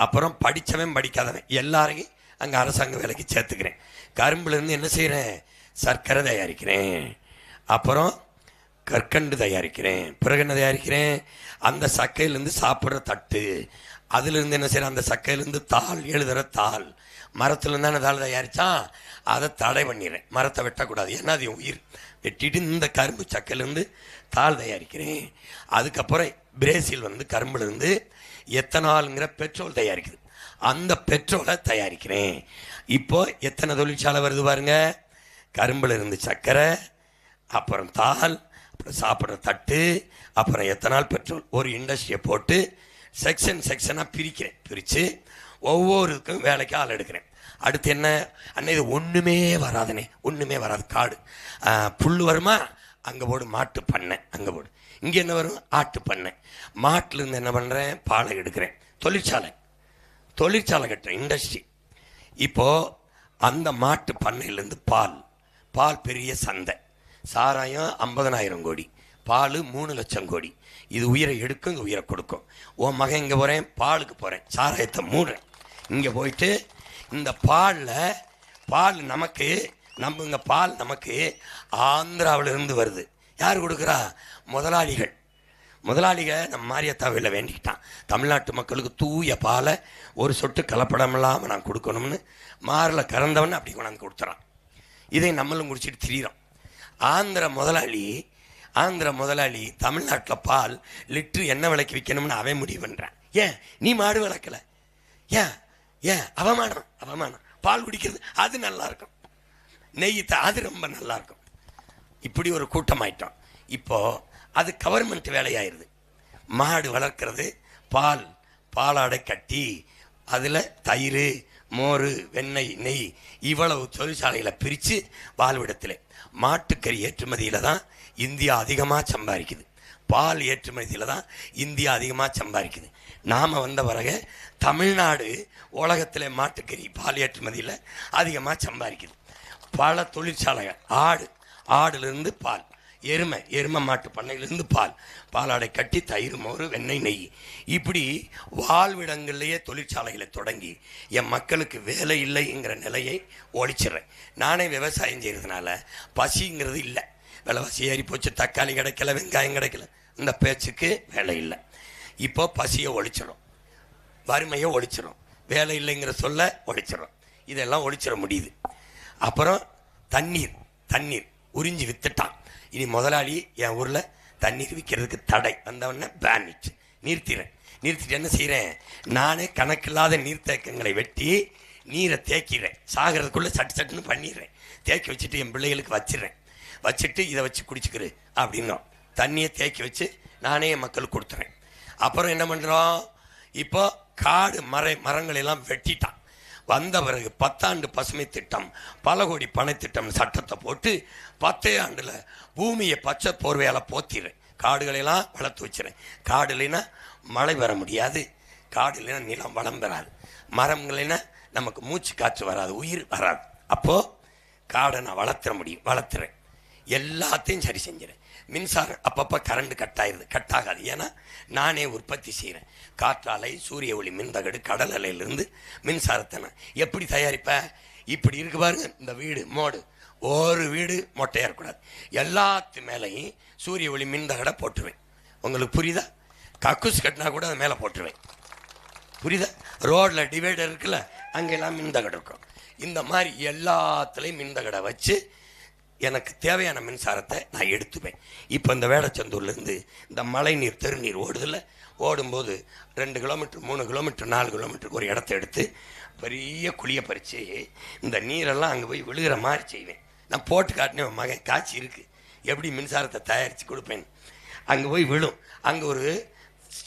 அப்புறம் படித்தவன் படிக்காதவன் எல்லாரையும் அங்கே அரசாங்க வேலைக்கு சேர்த்துக்கிறேன். கரும்புலேருந்து என்ன செய்கிறேன், சர்க்கரை தயாரிக்கிறேன், அப்புறம் கற்கண்டு தயாரிக்கிறேன். பிறகு என்ன தயாரிக்கிறேன், அந்த சக்கையிலேருந்து சாப்பிட்ற தட்டு, அதுலேருந்து என்ன செய்கிறேன், அந்த சக்கையிலேருந்து தாள், எழுதுகிற தாள், மரத்துலேருந்து தானே தாள் தயாரித்தான், அதை தடை பண்ணிடுறேன். மரத்தை வெட்டக்கூடாது, ஏன்னா அது உயிர். வெட்டிட்டு இந்த கரும்பு சக்கையிலேருந்து தாள் தயாரிக்கிறேன். அதுக்கப்புறம் பிரேசில் கரும்புலேருந்து எத்தனாலுங்கிற பெட்ரோல் தயாரிக்குது, அந்த பெட்ரோலை தயாரிக்கிறேன். இப்போ எத்தனை தொழிற்சாலை வருது பாருங்க, கரும்புல இருந்து சர்க்கரை, அப்புறம் தாள், அப்புறம் சாப்பிட்ற தட்டு, அப்புறம் எத்தனால் பெட்ரோல். ஒரு இண்டஸ்ட்ரியை போட்டு செக்ஷனாக பிரித்து ஒவ்வொருக்கும் வேலைக்கு ஆள் எடுக்கிறேன். அடுத்து என்ன, அண்ணன் இது ஒன்றுமே வராதுனே, ஒன்றுமே வராது, காடு, புல் வருமா, அங்கே போடு, மாட்டு பண்ணை அங்கே போடு. இங்கே என்ன வரும், ஆட்டு பண்ணை. மாட்டிலேருந்து என்ன பண்ணுறேன், பாலை எடுக்கிறேன். தொழிற்சாலை கட்டுறேன், இண்டஸ்ட்ரி. இப்போது அந்த மாட்டு பண்ணையிலேருந்து பால் பெரிய சந்தை, சாராயம் 50,000 கோடி, பால் 3 லட்சம் கோடி. இது உயிரை எடுக்கும், இங்கே உயிரை கொடுக்கும். உன் மகன் இங்கே போகிறேன், பாலுக்கு போகிறேன், சாராயத்தை மூடுறேன். இங்கே போயிட்டு இந்த பால் நமக்கு, இங்கே பால் நமக்கு ஆந்திராவிலிருந்து வருது. யார் கொடுக்குறா, முதலாளிகள் நம்ம மாரியத்தாவில் வேண்டிக்கிட்டான், தமிழ்நாட்டு மக்களுக்கு தூய பாலை ஒரு சொட்டு கலப்படம் இல்லாமல் நான் கொடுக்கணும்னு மாரில் கறந்தவன் அப்படி கொண்டாந்து கொடுத்துறான். இதை நம்மளும் குடிச்சிட்டு திரியிறோம். ஆந்திர முதலாளி தமிழ்நாட்டில் பால் லிட்ரு என்ன விலைக்கு விற்கணும்னு அவன் முடிவு பண்ணுறான். ஏன் நீ மாடு வளர்க்கலை, ஏன் அவமானம். பால் குடிக்கிறது அது நல்லா இருக்கும், நெய் அது ரொம்ப நல்லா இருக்கும். இப்படி ஒரு கூட்டமாயிட்டோம். இப்போ அது கவர்மெண்ட் வேலையாயிருது. மாடு வளர்க்கிறது, பாலாடை கட்டி அதில் தயிர், மோர், வெண்ணெய், நெய் இவ்வளவு தொழிற்சாலைகளை பிரித்து வாழ்விடத்தில் மாட்டுக்கறி ஏற்றுமதியில் தான் இந்தியா அதிகமாக சம்பாதிக்குது. பால் ஏற்றுமதியில் தான் இந்தியா அதிகமாக சம்பாதிக்குது. நாம் வந்த பிறகு தமிழ்நாடு உலகத்தில் மாட்டுக்கறி பால் ஏற்றுமதியில் அதிகமாக சம்பாதிக்குது. பல தொழிற்சாலைகள், ஆடுலேருந்து பால், எருமை மாட்டு பண்ணையிலிருந்து பாலாடை கட்டி தயிர், மோர், வெண்ணெய், நெய் இப்படி வாழ்விடங்கள்லேயே தொழிற்சாலைகளை தொடங்கி என் மக்களுக்கு வேலை இல்லைங்கிற நிலையை ஒழிச்சிடுறேன். நானே விவசாயம் செய்கிறதுனால பசிங்கிறது இல்லை. விலைவாசி ஏறி போச்சு, தக்காளி கிடைக்கல, வெங்காயம் கிடைக்கல, இந்த பேச்சுக்கு வேலை இல்லை. இப்போ பசியை ஒழிச்சிடும், வறுமையை ஒழிச்சிடும், வேலை இல்லைங்கிற சொல்ல ஒழிச்சிடும். இதெல்லாம் ஒழிச்சிட முடியுது. அப்புறம் தண்ணீர் உறிஞ்சி வித்துட்டான். இனி முதலாளி என் ஊரில் தண்ணீர் விற்கிறதுக்கு தடை வந்தவொடனே பேனிட்டு நிறுத்திட்டு என்ன செய்கிறேன், நானே கணக்கில்லாத நீர்த்தேக்கங்களை வெட்டி நீரை தேக்கிறேன். சாகிறதுக்குள்ளே சட்டுன்னு பண்ணிடுறேன். தேக்கி வச்சுட்டு என் பிள்ளைகளுக்கு வச்சுட்டு இதை வச்சு குடிச்சுக்கிறேன் அப்படின்னோம். தண்ணியை தேக்கி வச்சு நானே என் மக்களுக்கு கொடுத்துறேன். அப்புறம் என்ன பண்ணுறோம், இப்போ காடு மரங்களெல்லாம் வெட்டிட்டான். வந்த பிறகு 10 ஆண்டு பசுமை திட்டம், பல கோடி பண திட்டம் சட்டத்தை போட்டு 10 ஆண்டில் பூமியை பச்சை போர்வையால் போத்திடுறேன். காடுகளெல்லாம் வளர்த்து வச்சுறேன். காடு இல்லைன்னா மழை வர முடியாது, காடு இல்லைன்னா நிலம் வளம் பெறாது, மரம் இல்லைன்னா நமக்கு மூச்சு காற்று வராது, உயிர் வராது. அப்போது காடை நான் வளர்த்துறேன். எல்லாத்தையும் சரி செஞ்சுறேன். மின்சாரம் அப்பப்போ கரண்ட் கட்டாகாது. ஏன்னா நானே உற்பத்தி செய்கிறேன். காற்றாலை, சூரிய ஒளி, மின்தகடு, கடல் அலையிலிருந்து மின்சாரத்தை நான் எப்படி தயாரிப்பேன்? இப்படி இருக்கு பாருங்க, இந்த வீடு மோடு, ஒரு வீடு மொட்டையாக இருக்கக்கூடாது. எல்லாத்து மேலேயும் சூரிய ஒளி மின்தகடை போட்டுருவேன். உங்களுக்கு புரியுதா? கக்கூஸ் கட்டினா கூட அது மேலே போட்டுருவேன். புரியுதா? ரோடில் டிவைடர் இருக்குல்ல, அங்கெல்லாம் மின்தகடு இருக்கும். இந்த மாதிரி எல்லாத்துலேயும் மின்தகடை வச்சு எனக்கு தேவையான மின்சாரத்தை நான் எடுத்துப்பேன். இப்போ இந்த வேடச்சந்தூர்லேருந்து இந்த மழை நீர், தெருநீர் ஓடுதில்ல, ஓடும்போது 2 கிலோமீட்டர், 3 கிலோமீட்டர், 4 கிலோமீட்டருக்கு ஒரு இடத்த எடுத்து பெரிய குழியை பறித்து இந்த நீரெல்லாம் அங்கே போய் விழுகிற மாதிரி செய்வேன். நான் போட்டு காட்டினேன், மகன் காய்ச்சி இருக்குது, எப்படி மின்சாரத்தை தயாரித்து கொடுப்பேன். அங்கே போய் விழும். அங்கே ஒரு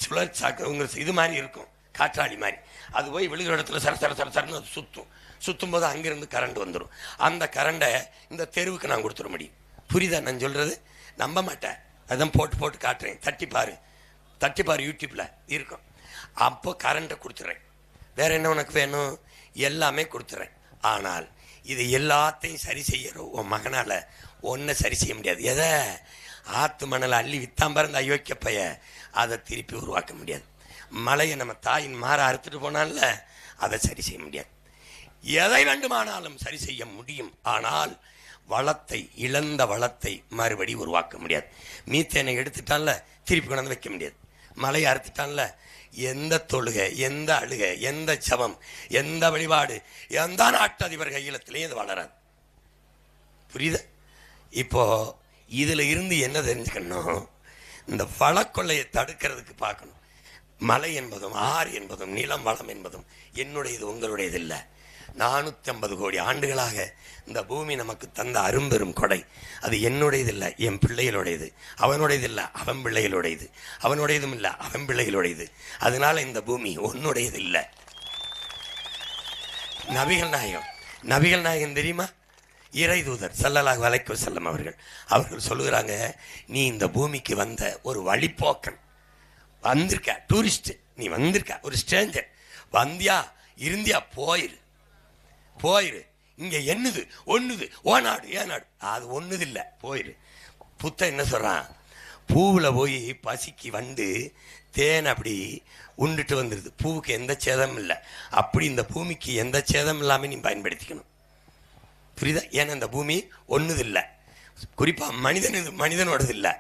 சுழற்சாக்கு உங்களுக்கு இது மாதிரி இருக்கும், காற்றாடி மாதிரி. அது போய் விழுகிற இடத்துல சரன்னு அது சுற்றும் போது அங்கேருந்து கரண்ட் வந்துடும். அந்த கரண்டை இந்த தெருவுக்கு நான் கொடுத்துட முடியும். புரியுதா நான் சொல்கிறது? நம்ப மாட்டேன், அதான் போட்டு காட்டுறேன். தட்டி பாரு யூடியூப்பில் இருக்கும். அப்போ கரண்ட்டை கொடுத்துட்றேன். வேறு என்ன உனக்கு வேணும்? எல்லாமே கொடுத்துட்றேன். ஆனால் இது எல்லாத்தையும் சரி செய்யற உன் மகனால் ஒன்றை சரி செய்ய முடியாது. எதை? ஆற்று மணலை அள்ளி வித்தாம் பாருங்க அயோக்கிய பைய, அதை திருப்பி உருவாக்க முடியாது. மலையை நம்ம தாயின் மாற அறுத்துட்டு போனால அதை சரி செய்ய முடியாது. எதை வேண்டுமானாலும் சரி செய்ய முடியும், ஆனால் இழந்த வளத்தை மறுபடி உருவாக்க முடியாது. மீத்தேனை எடுத்துட்டான்ல திருப்பி கொண்டாந்து வைக்க முடியாது. மலையை அறுத்துட்டான்ல, எந்த தொழுகை, எந்த அழுகை, எந்த ஜபம், எந்த வழிபாடு, எந்த நாட்டு அதிபர் கையிலத்திலையும் இது வளராது. புரியுதா? இப்போ இதில் இருந்து என்ன தெரிஞ்சுக்கணும், இந்த வளக்கொள்ளையை தடுக்கிறதுக்கு பார்க்கணும். மலை என்பதும் ஆறு என்பதும் நிலம் வளம் என்பதும் என்னுடையது, உங்களுடையது இல்லை. 450 கோடி ஆண்டுகளாக இந்த பூமி நமக்கு தந்த அரும்பெரும் கொடை. அது என்னுடையது இல்லை, என் பிள்ளைகளுடையது. அவனுடையது இல்லை, அவன் பிள்ளைகளுடையது. அவனுடையதும் இல்லை, அவன் பிள்ளைகளுடையது. அதனால இந்த பூமி உன்னுடையது இல்லை. நபிகள் நாயகம் தெரியுமா? இறை தூதர் ஸல்லல்லாஹு அலைஹி வஸல்லம் அவர்கள் சொல்லுகிறாங்க, நீ இந்த பூமிக்கு வந்த ஒரு வழிப்போக்கன், வந்திருக்க டூரிஸ்ட், நீ வந்திருக்க ஒரு ஸ்ட்ரேஞ்சர், வந்தியா இருந்தியா போயிரு. இங்க ஒண்ணுது ஓ நாடு ஏன் நாடு, அது ஒண்ணுது இல்லை, போயிரு. புத்த என்ன சொல்றான், பூவில் போய் பசிக்கு வண்டு தேன் அப்படி உண்டுட்டு வந்துடுது, பூவுக்கு எந்த சேதமும் இல்லை. அப்படி இந்த பூமிக்கு எந்த சேதம் இல்லாமல் நீ பயன்படுத்திக்கணும். புரியுதா? ஏன்னா இந்த பூமி ஒண்ணுது இல்லை, குறிப்பாக மனிதனோடது இல்லை,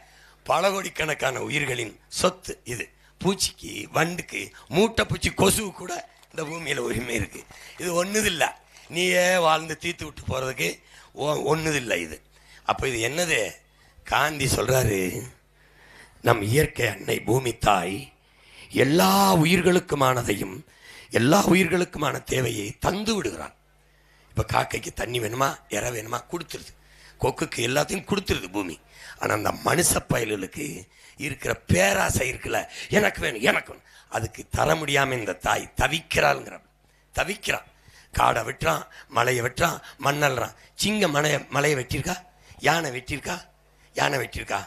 பல கோடிக்கணக்கான உயிர்களின் சொத்து இது. பூச்சிக்கு, வண்டுக்கு, மூட்டை பூச்சி, கொசு கூட இந்த பூமியில் உரிமை இருக்கு. இது ஒண்ணுதில்லை, நீயே வாழ்ந்து தீர்த்து விட்டு போறதுக்கு ஒண்ணுதில்லை இது. அப்போ இது என்னது? காந்தி சொல்றாரு, நம் இயற்கை அன்னை பூமி தாய் எல்லா உயிர்களுக்குமானதையும் எல்லா உயிர்களுக்குமான தேவையை தந்து விடுகிறான். இப்போ காக்கைக்கு தண்ணி வேணுமா, இறை வேணுமா, கொக்குக்கு எல்லாத்தையும் கொடுத்துருது பூமி. ஆனால் அந்த மனுஷ பயல்களுக்கு இருக்கிற பேராசை இருக்குல்ல, எனக்கு வேணும் எனக்கு வேணும், அதுக்கு தர முடியாமல் இந்த தாய் தவிக்கிறாள்ங்கிற. தவிக்கிறான். காடை வெட்டுறான், மலையை வெட்டுறான், மண்ணல்றான். சிங்க மலையை வெட்டியிருக்கா? யானை வெட்டியிருக்கா? யானை வெட்டியிருக்கா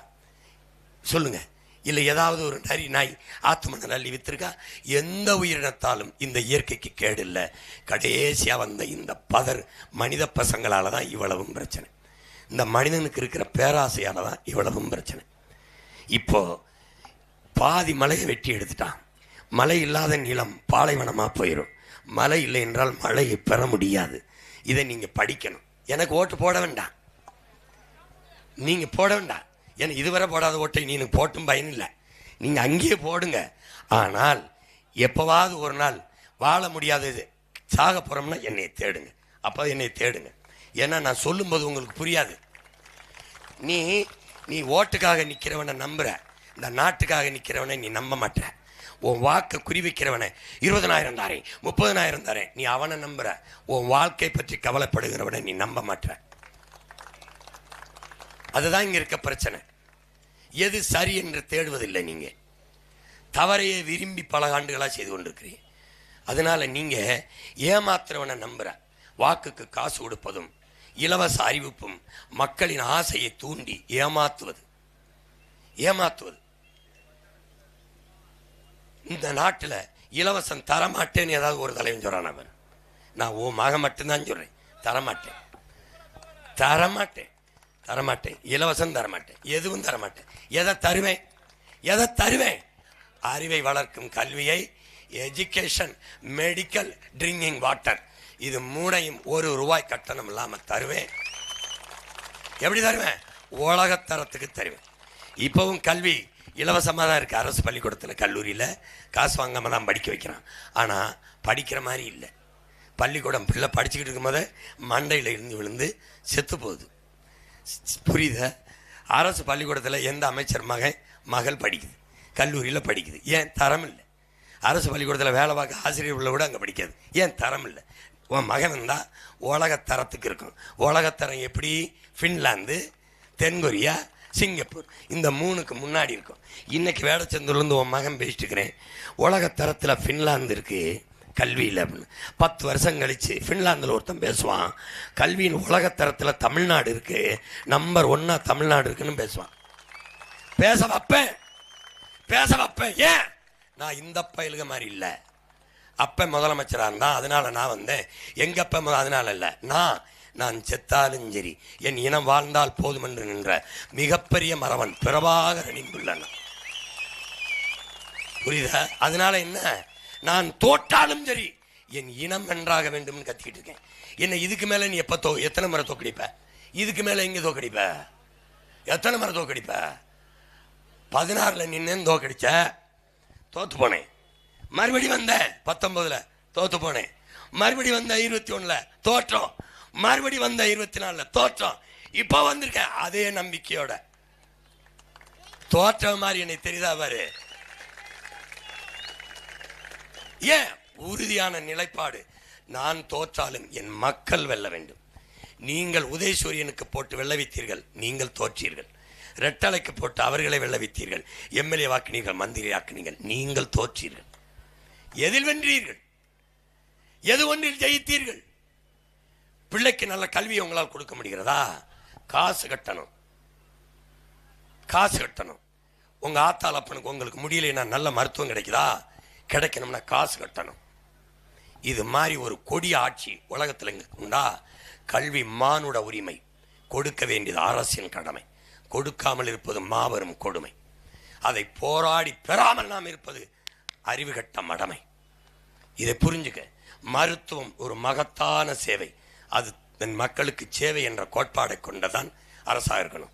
சொல்லுங்க? இல்லை ஏதாவது ஒரு நரி நாய் ஆத்து மணல் அள்ளி வித்திருக்கா? எந்த உயிரினத்தாலும் இந்த இயற்கைக்கு கேடு இல்லை. கடைசியாக வந்த இந்த பதர் மனித பசங்களால் தான் இவ்வளவும் பிரச்சனை. இந்த மனிதனுக்கு இருக்கிற பேராசையால் தான் இவ்வளவும் பிரச்சனை. இப்போ பாதி மலையை வெட்டி எடுத்துட்டான். மழை இல்லாத நிலம் பாலைவனமாக போயிடும். மழை இல்லை என்றால் மழையை பெற முடியாது. இதை நீங்கள் படிக்கணும். எனக்கு ஓட்டு போட வேண்டாம், நீங்கள் போட வேண்டாம். ஏன்னா இதுவரை போடாத ஓட்டை நீனு போட்டும் பயனில்லை. நீங்கள் அங்கேயே போடுங்க. ஆனால் எப்போவாவது ஒரு நாள் வாழ முடியாதது சாக போகிறோம்னா என்னை தேடுங்க. அப்போ என்னை தேடுங்க. ஏன்னா நான் சொல்லும்போது உங்களுக்கு புரியாது. நீ ஓட்டுக்காக நிற்கிறவனை நம்புற, இந்த நாட்டுக்காக நிற்கிறவனை நீ நம்ப மாட்ட. உன் வாக்கை குறிவிக்கிறவனை 20,000 தாரேன் 30,000 தாரேன் நீ அவனை நம்புற. உன் வாழ்க்கை பற்றி கவலைப்படுகிறவனை நீ நம்ப மாட்ட. அதுதான் இங்க இருக்க பிரச்சனை. எது சரி என்று தேடுவதில்லை. நீங்க தவறையை விரும்பி பல ஆண்டுகளா செய்து கொண்டிருக்கிறீங்க. அதனால நீங்க ஏமாத்துறவனை நம்புற. வாக்குக்கு காசு கொடுப்பதும் இலவச அறிவிப்பும் மக்களின் ஆசையை தூண்டி ஏமாத்துவது. இந்த நாட்டில் இலவசம் தரமாட்டேன்னு ஏதாவது ஒரு தலைவன் சொல்றான். அவன் நான் ஓ மக மட்டும்தான் சொல்றேன். தரமாட்டேன், இலவசம் தரமாட்டேன், எதுவும் தரமாட்டேன். எதை தருவேன்? அறிவை வளர்க்கும் கல்வியை, எஜுகேஷன், மெடிக்கல், ட்ரிங்கிங் வாட்டர், இது 3ஐயும் ₹1 கட்டணம் இல்லாமல் தருவேன். எப்படி தருவேன்? உலகத்தரத்துக்கு தருவேன். இப்பவும் கல்வி இலவசமாக தான் இருக்குது. அரசு பள்ளிக்கூடத்தில் கல்லூரியில் காசு வாங்காமல் தான் படிக்க வைக்கிறான். ஆனால் படிக்கிற மாதிரி இல்லை. பள்ளிக்கூடம் பிள்ளை படிச்சுக்கிட்டு இருக்கும்போது மண்டையில் இருந்து விழுந்து செத்து போகுது. புரியுத? அரசு பள்ளிக்கூடத்தில் எந்த அமைச்சர் மகள் படிக்குது, கல்லூரியில் படிக்குது. ஏன்? தரம் இல்லை. அரசு பள்ளிக்கூடத்தில் வேலை பார்க்க ஆசிரியர் உள்ள கூட அங்கே படிக்காது. ஏன்? தரம் இல்லை. உன் மகன் இருந்தால் உலகத்தரத்துக்கு இருக்கும். உலகத்தரம் எப்படி? ஃபின்லாந்து, தென்கொரியா, சிங்கப்பூர், இந்த 3க்கு முன்னாடி இருக்கும். இன்னைக்கு வேடச்சந்தூர்லேருந்து உன் மகன் பேசிட்டு இருக்கிறேன். உலகத்தரத்தில் ஃபின்லாந்து இருக்கு கல்வியில் அப்படின்னு. 10 வருஷம் கழிச்சு ஃபின்லாந்தில் ஒருத்தன் பேசுவான், கல்வியின் உலகத்தரத்தில் தமிழ்நாடு இருக்கு, நம்பர் 1 தமிழ்நாடு இருக்குன்னு பேசுவான். பேச வைப்பேன். ஏன்? நான் இந்த பயிலுக மாதிரி இல்லை. அப்ப முதலமைச்சராக இருந்தான், அதனால நான் வந்தேன். எங்க அப்ப அதனால இல்லை. நான் செத்தாலும் சரி என் இனம் வாழ்ந்தால் போதும் என்று நின்ற மிகப்பெரிய மறவன் பிரபாகரனின் பிள்ளை. புரியுதா? அதனால என்ன, நான் தோற்றாலும் சரி என் இனம் நன்றாக வேண்டும் கத்திக்கிட்டு இருக்கேன். என்ன இதுக்கு மேல நீ எத்தனை முறை தோக்கடிப்ப? இதுக்கு மேல எங்க தோக்கடிப்ப? எத்தனை முறை தோக்கடிப்ப? 16ல் நின்னு தோக்கடிச்ச, தோத்து போனேன். மறுபடி வந்த 19ல் தோத்து போனேன். மறுபடி வந்த 21ல் தோற்றோம். மறுபடி வந்த 24ல் தோற்றம். இப்ப வந்திருக்க அதே நம்பிக்கையோட. தோற்ற மாதிரி என்னை தெரியுதா பாரு. ஏன்? உறுதியான நிலைப்பாடு. நான் தோற்றாலும் என் மக்கள் வெல்ல வேண்டும். நீங்கள் உதயசூரியனுக்கு போட்டு வெல்ல வைத்தீர்கள், நீங்கள் தோற்றீர்கள். ரெட்டலைக்கு போட்டு அவர்களை வெல்ல வைத்தீர்கள், எம்எல்ஏ வாக்கினீர்கள், மந்திரி ஆக்கினீர்கள், நீங்கள் தோற்றீர்கள். எதில் வென்றீர்கள்? எது ஒன்றில் ஜெயித்தீர்கள்? பிள்ளைக்கு நல்ல கல்வியை உங்களால் கொடுக்க முடிகிறதா? காசு கட்டணும். உங்க ஆத்தாள் அப்பனுக்கு உங்களுக்கு முடியலைன்னா நல்ல மருத்துவம் கிடைக்குதா? கிடைக்கணும்னா காசு கட்டணும். இது மாதிரி ஒரு கொடிய ஆட்சி உலகத்தில் எங்க உண்டா? கல்வி மானுட உரிமை. கொடுக்க வேண்டியது அரசின் கடமை. கொடுக்காமல் இருப்பது மாபெரும் கொடுமை. அதை போராடி பெறாமல் நாம் இருப்பது அறிவு கட்ட மடமை. இதை புரிஞ்சுக்க. மருத்துவம் ஒரு மகத்தான சேவை. அது தன் மக்களுக்கு சேவை என்ற கோட்பாடை கொண்டதான் அரசாக இருக்கணும்.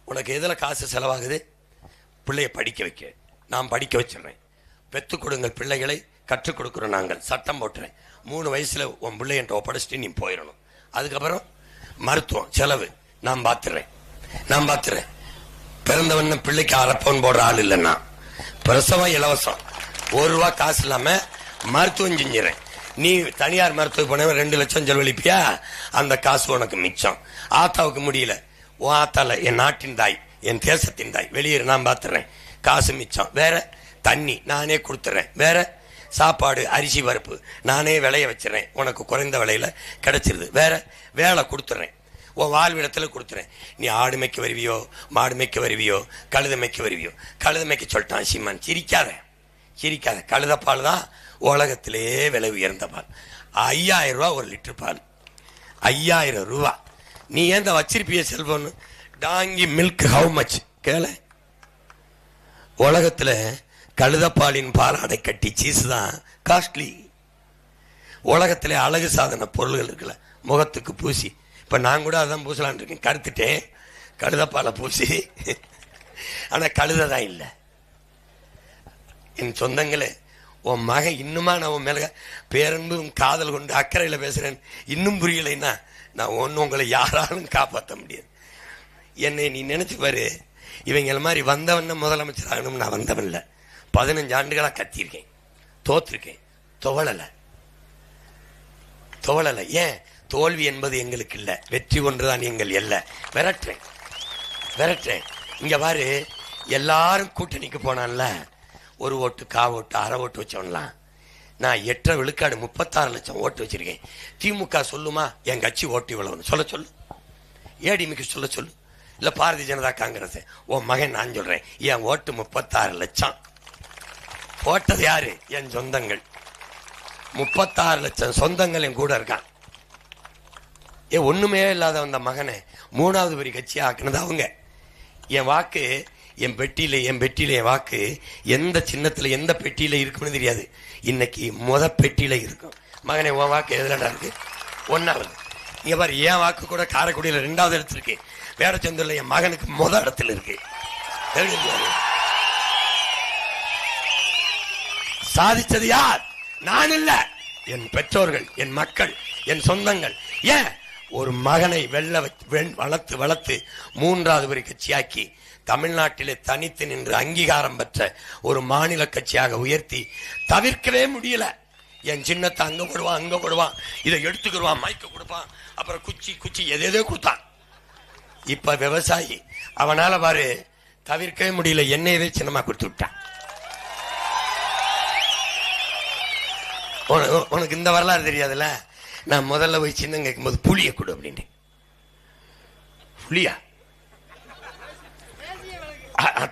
உனக்கு எதில் காசு செலவாகுது? பிள்ளைய படிக்க வைக்க. நான் படிக்க வச்சிடுறேன். பெற்றுக் கொடுங்கள் பிள்ளைகளை, கற்றுக் கொடுக்குறோம். நாங்கள் சட்டம் போட்டுறேன். 3 வயசுல உன் பிள்ளை என்ற ஒப்படைச்சிட்டு நீ போயிடணும். அதுக்கப்புறம் மருத்துவம் செலவு நான் பார்த்துறேன். பிறந்தவன் பிள்ளைக்கு அரப்பவன் போடுற ஆள் இல்லைன்னா பிரசவம் இலவசம், ₹1 காசு இல்லாம மருத்துவம் செஞ்சிடறேன். நீ தனியார் மருத்துவ போன 2 லட்சம் செலவழிப்பியா? அந்த காசு உனக்கு மிச்சம். ஆத்தாவுக்கு முடியல, ஓ ஆத்தால என் நாட்டின் தாய், என் தேசத்தின் தாய், வெளியே நான் பார்த்துறேன், காசு மிச்சம், வேற தண்ணி நானே கொடுத்துறேன், வேற சாப்பாடு அரிசி பருப்பு நானே விளைய வச்சிடறேன், உனக்கு குறைந்த விலையில கிடைச்சிருது, வேற வேலை கொடுத்துட்றேன், உன் வாழ்விடத்தில் கொடுத்துறேன், நீ ஆடு மேய்க்க வருவியோ, மாடு மேய்க்க வருவியோ, கழுத மேய்க்க வருவியோ. கழுத மேய்க்க சொல்லிட்டான் சீமான். சிரிக்காத சிரிக்காத, கழுதப்பால் தான் உலகத்திலேயே விலை உயர்ந்த பால். 5000 ரூபா ஒரு லிட்டர் பால், 5000 ரூபா. நீ ஏன் வச்சிருப்பிய cellphone? Donkey milk how much கேள. உலகத்துல கழுதப்பாலின் பாலாடை கட்டி சீஸ் தான் காஸ்ட்லி. உலகத்திலே அழகு சாதன பொருள்கள் இருக்குல்ல, முகத்துக்கு பூசி, இப்ப நான் கூட அதான் பூசலான் இருக்கேன், கருத்துட்டேன், கழுதப்பாலை பூசி. ஆனா கழுத தான் இல்லை. என் சொந்தங்களே, உன் மகன் இன்னுமா நான் உன் மேல பேரன்பு காதல் கொண்டு அக்கறையில் பேசுறேன் இன்னும் புரியலைன்னா நான் ஒன்னும் உங்களை யாராலும் காப்பாற்ற முடியாது. என்னை நீ நினைச்சு பாரு, இவங்கள மாதிரி வந்தவன முதலமைச்சர் ஆகணும். நான் வந்தவன் இல்லை, 15 ஆண்டுகளா கத்திருக்கேன், தோத்திருக்கேன், துவளல. ஏன்? தோல்வி என்பது எங்களுக்கு இல்லை, வெற்றி ஒன்றுதான் எங்கள் இல்லை. விரட்டுறேன். இங்க பாரு, எல்லாரும் கூட்டணிக்கு போனான்ல, ஒரு ஓட்டு, கா ஓட்டு, அரை ஓட்டு வச்சோம்லாம். நான் 8 விழுக்காடு 36 லட்சம் ஓட்டு வச்சிருக்கேன். திமுக சொல்லுமா என் கட்சி ஓட்டு இவ்வளவுன்னு? சொல்ல சொல்லு. ஏடிமிக்கு சொல்ல சொல்லு. இல்ல பாரதிய ஜனதா காங்கிரஸ், உன் மகன் நான் சொல்றேன், என் ஓட்டு 36 லட்சம். போட்டது யாரு? என் சொந்தங்கள். 36 லட்சம் சொந்தங்கள் என் கூட இருக்கான். ஒண்ணுமே இல்லாத அந்த மகனை 3வது பெரிய கட்சியை ஆக்குனது அவங்க. என் வாக்கு என் பெட்டியில என் வாக்கு எந்த சின்னத்துல எந்த பெட்டியில இருக்குன்னு தெரியாது. இன்னைக்கு பெட்டியில இருக்கும். மகனே, உன் வாக்கு எதுலடா இருக்கு? 1வது. இங்க பாரு, என் வாக்கு கூட காரைக்குடியில 2வது இடத்துல இருக்கு. வேடச்சந்தூர்ல என் மகனுக்கு இடத்துல இருக்கு. சாதிச்சது யார்? நான் இல்ல, என் பெற்றோர்கள், என் மக்கள், என் சொந்தங்கள். ஏன்? ஒரு மகனை வளர்த்து 3வது பெரிய கட்சியாக்கி தமிழ்நாட்டிலே தனித்து நின்று அங்கீகாரம் பெற்ற ஒரு மாநில கட்சியாக உயர்த்தி தவிர்க்கவே முடியல. என் சின்னத்தை அங்க போடுவான், இதை எடுத்துக்கிடுவான், மைக்க கொடுப்பான், அப்புறம் குச்சி எதோ கொடுத்தான். இப்ப விவசாயி, அவனால பாரு தவிர்க்கவே முடியல, என்னையவே சின்னமா கொடுத்து விட்டான். உனக்கு இந்த வரலாறு தெரியாதுல்ல. நான் முதல்ல போய் சின்னம் கேட்கும் போது புளிய கொடு அப்படின்னு. புளியா?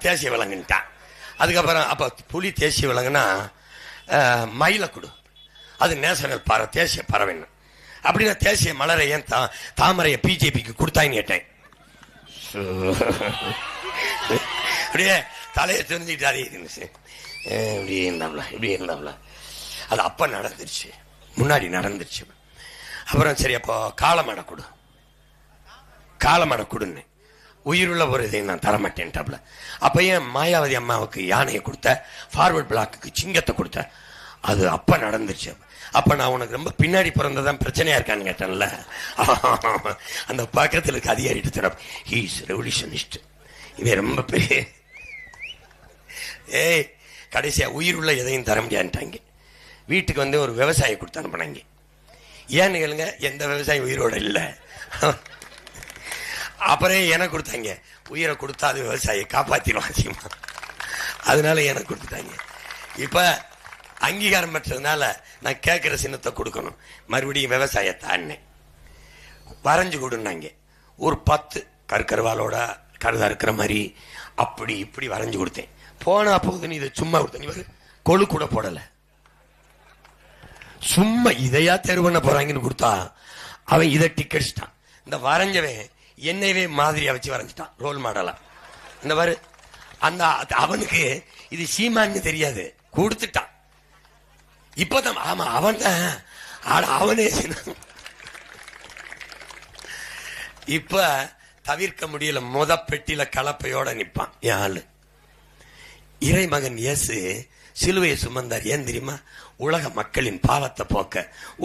தேசிய விலங்குட்டான். அதுக்கப்புறம் அப்ப புலி தேசிய விலங்குனா மயில கொடு, அது நேஷனல் பறவை, தேசிய பறவைன்னு. அப்படின்னா தேசிய மலரை ஏன் தாமரையை பிஜேபிக்கு கொடுத்தான்னு கேட்டேன். அப்படியே தலையை தெரிஞ்சுக்கிட்டாரு. இப்படி இருந்தாப்ல. அது அப்ப நடந்துருச்சு, முன்னாடி நடந்துருச்சு. அப்புறம் சரி, அப்போ காலமடை கொடுன்னு உயிருள்ள ஒரு இதை நான் தரமாட்டேன்ட்டாப்ல. அப்ப ஏன் மாயாவதி அம்மாவுக்கு யானையை கொடுத்த, ஃபார்வர்ட் பிளாக்கு சிங்கத்தை கொடுத்த? அது அப்ப நடந்துருச்சு. அப்ப நான் உனக்கு ரொம்ப பின்னாடி பிறந்ததான் பிரச்சனையா இருக்கான்னு கேட்டேன்ல. அந்த பக்கத்தில் இருக்க அதிகாரிட்டு தர, ஹி இஸ் ரெவல்யூஷனிஸ்ட், இவன் ரொம்ப பெரிய. கடைசியா உயிருள்ள எதையும் தர முடியாதுட்டாங்க. வீட்டுக்கு வந்து ஒரு விவசாயி கொடுத்து அனுப்பினாங்க. ஏன்னு கேளுங்க, எந்த விவசாயி உயிரோட இல்லை. அப்புறம் எனக்கு கொடுத்தாங்க. உயிரை கொடுத்தா அது விவசாயியை காப்பாத்திடுவாங்க, அதனால எனக்கு கொடுத்துட்டாங்க. இப்ப அங்கீகாரம் பெற்றதுனால நான் கேட்கிற சின்னத்தை கொடுக்கணும். மறுபடியும் விவசாயத்தை அண்ணன் வரைஞ்சு கொடுனாங்க. ஒரு 10 கருவாலோட கருதா இருக்கிற மாதிரி அப்படி இப்படி வரைஞ்சு கொடுத்தேன். போனா போகுது, நீ இதை சும்மா கொடுத்த, கொழு கூட போடல, சும்மா இதையா தேர்வு பண்ண போறாங்கன்னு கொடுத்தா அவன் இதை டிக்கெட்ஸ்டான். இந்த வரைஞ்சவன் என்னையவே மாதிரியா வச்சு வரைஞ்சிட்டான், ரோல் மாடலா. இந்த மாதிரி அந்த அவனுக்கு இது சீமான்னு தெரியாது, கொடுத்துட்டான். இப்பதான் ஆமா அவன் தான் அவனே. இப்ப தவிர்க்க முடியல, பெட்டியில கலப்பையோட நிப்பான் என் ஆளு. இறைமகன் இயேசு சிலுவையை சுமந்தார். ஏன் தெரியுமா? உலக மக்களின் பாவத்தை போக்க.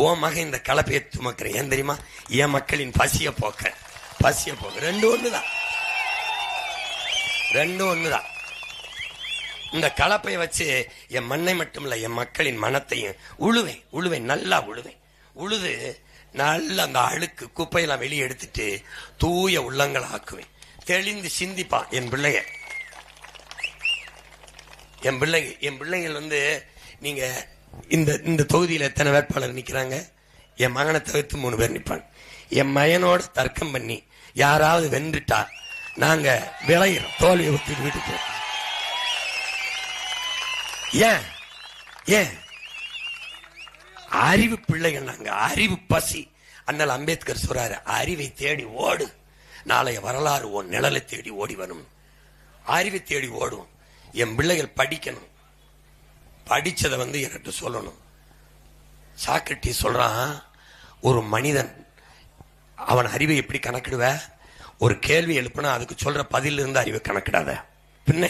ஓ மகன் இந்த கலப்பையை சுமக்கிற ஏன் தெரியுமா? என் மக்களின் பசிய போக்க. ரெண்டும் ஒண்ணுதான். இந்த கலப்பை வச்சு என் மண்ணை மட்டும் இல்ல, என் மக்களின் மனத்தையும் உழுவேன், நல்லா உழுது நல்ல அந்த அழுக்கு குப்பையெல்லாம் வெளியே எடுத்துட்டு தூய உள்ளங்களை ஆக்குவேன். தெளிந்து சிந்திப்பான் என் பிள்ளைங்க. என் பிள்ளைகள் நீங்க இந்த தொகுதியில் எத்தனை வேட்பாளர் நிக்கிறாங்க? என் மகனை தவிர்த்து 3 பேர் நிற்பாங்க. என் மகனோட தர்க்கம் பண்ணி யாராவது வென்றுட்டா நாங்க விளையிறோம், தோல்வியை ஒத்துட்டு வீட்டுக்கு. ஏன் ஏன் அறிவு பிள்ளைகள், நாங்க அறிவு பசி. அண்ணல் அம்பேத்கர் சொல்றாரு, அறிவை தேடி ஓடு, நாளைய வரலாறு உன் நிழலை தேடி ஓடி வரும். அறிவை தேடி ஓடுவோம். என் பிள்ளைகள் படிக்கணும், படிச்சதை என்கிட்ட சொல்லணும். சாக்ரட்டிஸ் சொல்றான், ஒரு மனிதன் அவன் அறிவை எப்படி கணக்கிடுவ? ஒரு கேள்வி எழுப்புனா அதுக்கு சொல்ற பதில இருந்து அறிவை கணக்கிடாத. பின்ன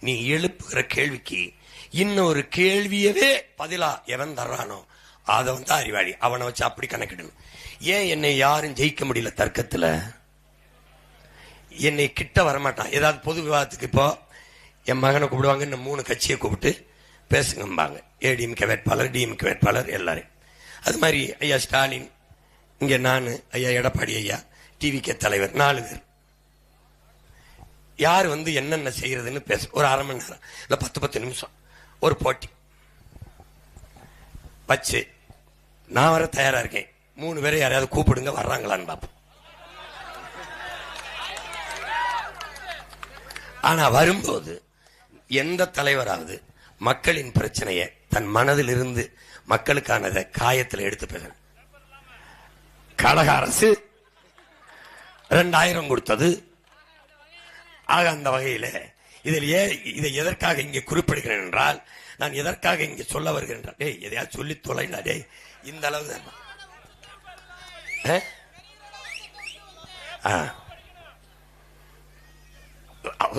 நீ எழுப்புகிற கேள்விக்கு இன்னொரு கேள்வியவே பதிலா எவன் தர்றானோ அதை அறிவாளி. அவனை வச்சு அப்படி கணக்கிடணும். ஏன் என்னை யாரும் ஜெயிக்க முடியல தர்க்கத்துல? என்னை கிட்ட வரமாட்டான். ஏதாவது பொது விவாதத்துக்கு இப்போ என் மகனை கூப்பிடுவாங்க, இன்னும் 3 கட்சியை கூப்பிட்டு பேசுங்கம்பாங்க. ஏடிஎம்கே வேட்பாளர், டிஎம்கே வேட்பாளர் எல்லாரும். அது மாதிரி ஐயா ஸ்டாலின், இங்க நான், ஐயா எடப்பாடி ஐயா, டிவிகே தலைவர், 4 பேர். யார் என்னென்ன செய்யறதுன்னு பேச ஒரு 1/2 மணி நேரம் இல்ல 10 நிமிஷம் ஒரு போட்டி வச்சு நான் வர தயாரா இருக்கேன். 3 பேரை யாரையாவது கூப்பிடுங்க, வர்றாங்களான்னு பார்ப்போம். ஆனா வரும்போது எந்த தலைவராவது மக்களின் பிரச்சனையை தன் மனதில் இருந்து மக்களுக்கானதை காயத்தில் எடுத்து பேசுறேன். கழக அரசு 2000 கொடுத்தது. ஆக அந்த வகையில் இதை எதற்காக இங்கே குறிப்பிடுகிறேன் என்றால், நான் எதற்காக இங்கே சொல்ல வருகிறேன், டேய் எதையாவது சொல்லி தொலைல, டேய் இந்த அளவு தான்.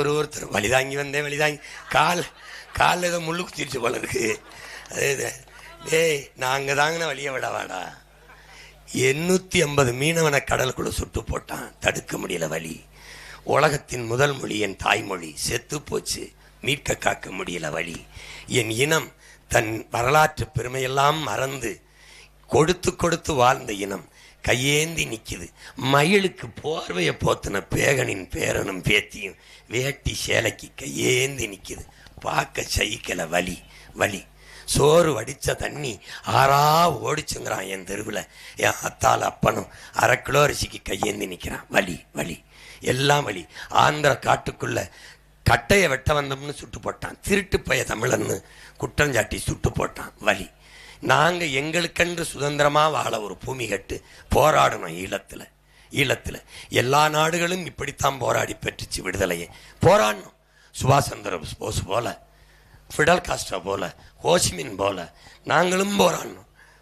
ஒருத்தர் வழிதாங்கி வந்தேன், வழிதாங்கி கால் ஏதோ முள்ளு குத்திருச்சு போல இருக்கு. டேய் நாங்க தாங்கின வழிய விடவாடா. 850 மீனவனை கடலுக்குள்ள சுட்டு போட்டான், தடுக்க முடியல வழி. உலகத்தின் முதல் மொழி என் தாய்மொழி, செத்து போச்சு, மீட்க காக்க முடியல வழி. என் இனம் தன் வரலாற்று பெருமையெல்லாம் மறந்து கொடுத்து கொடுத்து வாழ்ந்த இனம் கையேந்தி நிக்குது. மயிலுக்கு போர்வையை போத்தின பேகனின் பேரனும் பேத்தியும் வேட்டி சேலைக்கு கையேந்தி நிக்குது. பார்க்க சைக்கல வலி வலி. சோறு வடிச்ச தண்ணி ஆறா ஓடிச்சுங்கிறான் என் தெருவில். என் அத்தால் அப்பனும் 1/2 கிலோ அரிசிக்கு கையேந்தி நிற்கிறான். வலி வலி எல்லாம் வலி. ஆந்திர காட்டுக்குள்ள கட்டையை வெட்ட வந்தோம்னு சுட்டு போட்டான். திருட்டு பைய தமிழன்னு குற்றஞ்சாட்டி சுட்டு போட்டான். வலி. நாங்க எங்களுக்கென்று சுதந்திரமா வாழ ஒரு பூமி கட்டு போராடணும். ஈழத்துல எல்லா நாடுகளும் இப்படித்தான் போராடி பெற்றுச்சு விடுதலையை. போராடணும். சுபாஷ் சந்திர போஸ் போல, ஃபிடல் காஸ்ட்ரோ போல, ஹோசிமின் போல நாங்களும்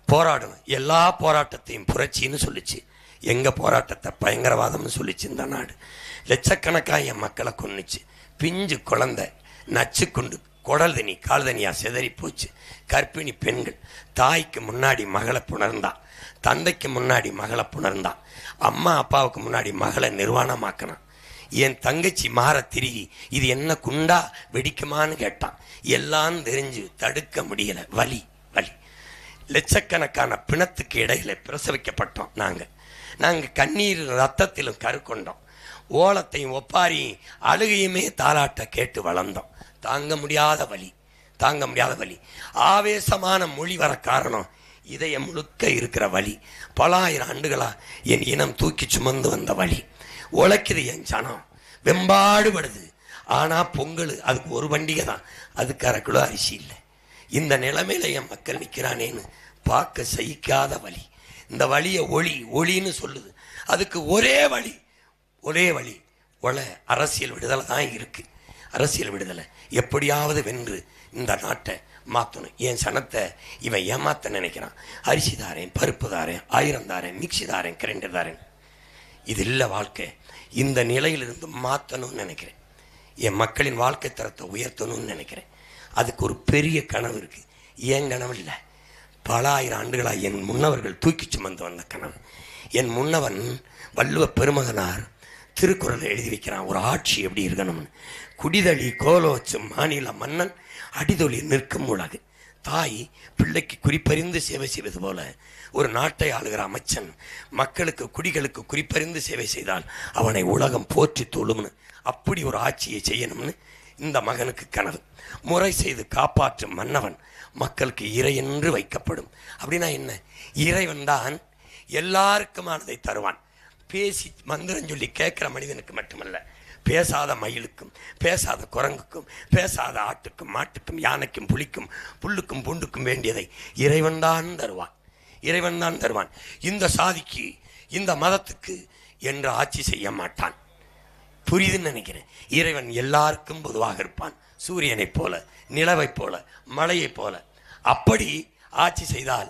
போராடணும். எல்லா போராட்டத்தையும் புரட்சின்னு சொல்லிச்சு. எங்க போராட்டத்தை பயங்கரவாதம்னு சொல்லிச்சு இந்த நாடு. லட்சக்கணக்காக என் மக்களை கொன்னுச்சு. பிஞ்சு குழந்தை நச்சு கொண்டு குடல் தனி கால் தனியா செதறி போச்சு. கர்ப்பிணி பெண்கள் தாய்க்கு முன்னாடி மகளை புணர்ந்தான், தந்தைக்கு முன்னாடி மகளை புணர்ந்தான், அம்மா அப்பாவுக்கு முன்னாடி மகளை நிர்வாணமாக்கினான். என் தங்கச்சி மாற திருகி இது என்ன குண்டா வெடிக்குமான்னு கேட்டான். எல்லாம் தெரிஞ்சு தடுக்க முடியல. வலி வலி. லட்சக்கணக்கான பிணத்துக்கு இடையில பிரசவிக்கப்பட்டோம். நாங்க கண்ணீர் ரத்தத்திலும் கருக்கொண்டோம். ஓலத்தையும் ஒப்பாரியும் அழுகையுமே தாலாட்ட கேட்டு வளர்ந்தோம். தாங்க முடியாத வலி. ஆவேசமான மொழி வர காரணம் இதயம் முழுக்க இருக்கிற வலி. பல ஆயிரம் ஆண்டுகளா என் இனம் தூக்கி சுமந்து வந்த வலி. உழைக்குது என் ஜனம், வெம்பாடுபடுது. ஆனா பொங்கல் அதுக்கு ஒரு பண்டிகை தான், அதுக்கு 1/2 கிலோ அரிசி இல்லை. இந்த நிலைமையில என் மக்கள் நிற்கிறானேன்னு பார்க்க சகிக்காத வலி. இந்த வலியை ஒளின்னு சொல்லுது. அதுக்கு ஒரே வழி அரசியல் விடுதலை தான் இருக்கு. அரசியல் விடுதலை எப்படியாவது வென்று இந்த நாட்டை மாற்றணும். என் சனத்தை இவன் ஏமாத்த நினைக்கிறான். அரிசி தாரேன், பருப்பு தாரேன், 1000 தாரேன், மிக்சி தாரேன், கிரைண்டர் தாரேன். இது இல்லை வாழ்க்கை. இந்த நிலையிலிருந்து மாற்றணும்னு நினைக்கிறேன். என் மக்களின் வாழ்க்கை தரத்தை உயர்த்தணும்னு நினைக்கிறேன். அதுக்கு ஒரு பெரிய கனவு இருக்கு. என் கனவு இல்லை, பல ஆயிரம் ஆண்டுகளாக என் முன்னவர்கள் தூக்கி சுமந்து வந்த கனவு. என் முன்னவன் வள்ளுவ பெருமகனார் திருக்குறளை எழுதி வைக்கிறான். ஒரு ஆட்சி எப்படி இருக்கணும்னு. குடிதழி கோலோச்சும் மாநில மன்னன் அடிதொழி நிற்கும் உலகு. தாய் பிள்ளைக்கு குறிப்பறிந்து சேவை செய்வது போல ஒரு நாட்டை ஆளுகிற அமைச்சன் மக்களுக்கு குடிகளுக்கு குறிப்பறிந்து சேவை செய்தால் அவனை உலகம் போற்றி தொழும்னு அப்படி ஒரு ஆட்சியை செய்யணும்னு இந்த மகனுக்கு கனவு. முறை செய்து காப்பாற்றும் மன்னவன் மக்களுக்கு இறை என்று வைக்கப்படும். அப்படின்னா என்ன? இறைவன் தான் எல்லாருக்குமானதை தருவான். பேசி மந்திரம் சொல்லி கேட்குற மனிதனுக்கு மட்டுமல்ல, பேசாத மயிலுக்கும் பேசாத குரங்குக்கும் பேசாத ஆட்டுக்கும் மாட்டுக்கும் யானைக்கும் புலிக்கும் புல்லுக்கும் பூண்டுக்கும் வேண்டியதை இறைவன் தான் தருவான். இறைவன் தான் தருவான். இந்த சாதிக்கு இந்த மதத்துக்கு என்று ஆட்சி செய்ய மாட்டான். புரியுதுன்னு நினைக்கிறேன். இறைவன் எல்லாருக்கும் பொதுவாக இருப்பான். சூரியனைப் போல, நிலவைப் போல, மழையைப் போல. அப்படி ஆட்சி செய்தால்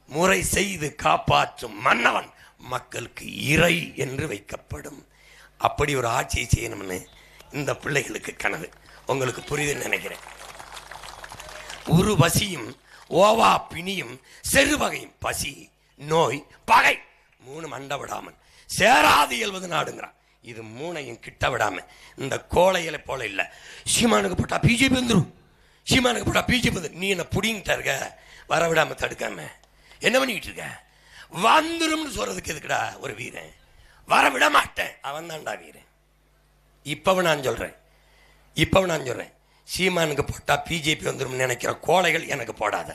முறை செய்து காப்பாற்றும் மன்னவன் மக்களுக்கு இறை என்று வைக்கப்படும். அப்படி ஒரு ஆட்சியை செய்யணும்னு இந்த பிள்ளைகளுக்கு கனவு. உங்களுக்கு புரியுதுன்னு நினைக்கிறேன். ஒரு பசியும் ஓவா பிணியும் செருவகையும், பசி நோய் பகை 3 மண்ட விடாமல் சேராது இயல்வது நாடுங்கிறான். இது 3ஐயும் கிட்ட விடாம இந்த கோழைகளை போல இல்லை. சீமானுக்கு போட்டா பிஜேபி வந்துடும், சீமானுக்கு போட்டா பிஜேபி வந்து நீ என்ன புடிங்கிட்ட இருக்க, வர விடாம தடுக்காம என்ன பண்ணிக்கிட்டு இருக்க? வந்துடும் சொல்றதுக்கு எதுக்குடா ஒரு வீரன்? வர விட மாட்டேன், அவன் தான்டா வீரன். இப்பவும் நான் சொல்றேன், சீமானுக்கு போட்டா பிஜேபி வந்துடும் நினைக்கிற கோழைகள் எனக்கு போடாத.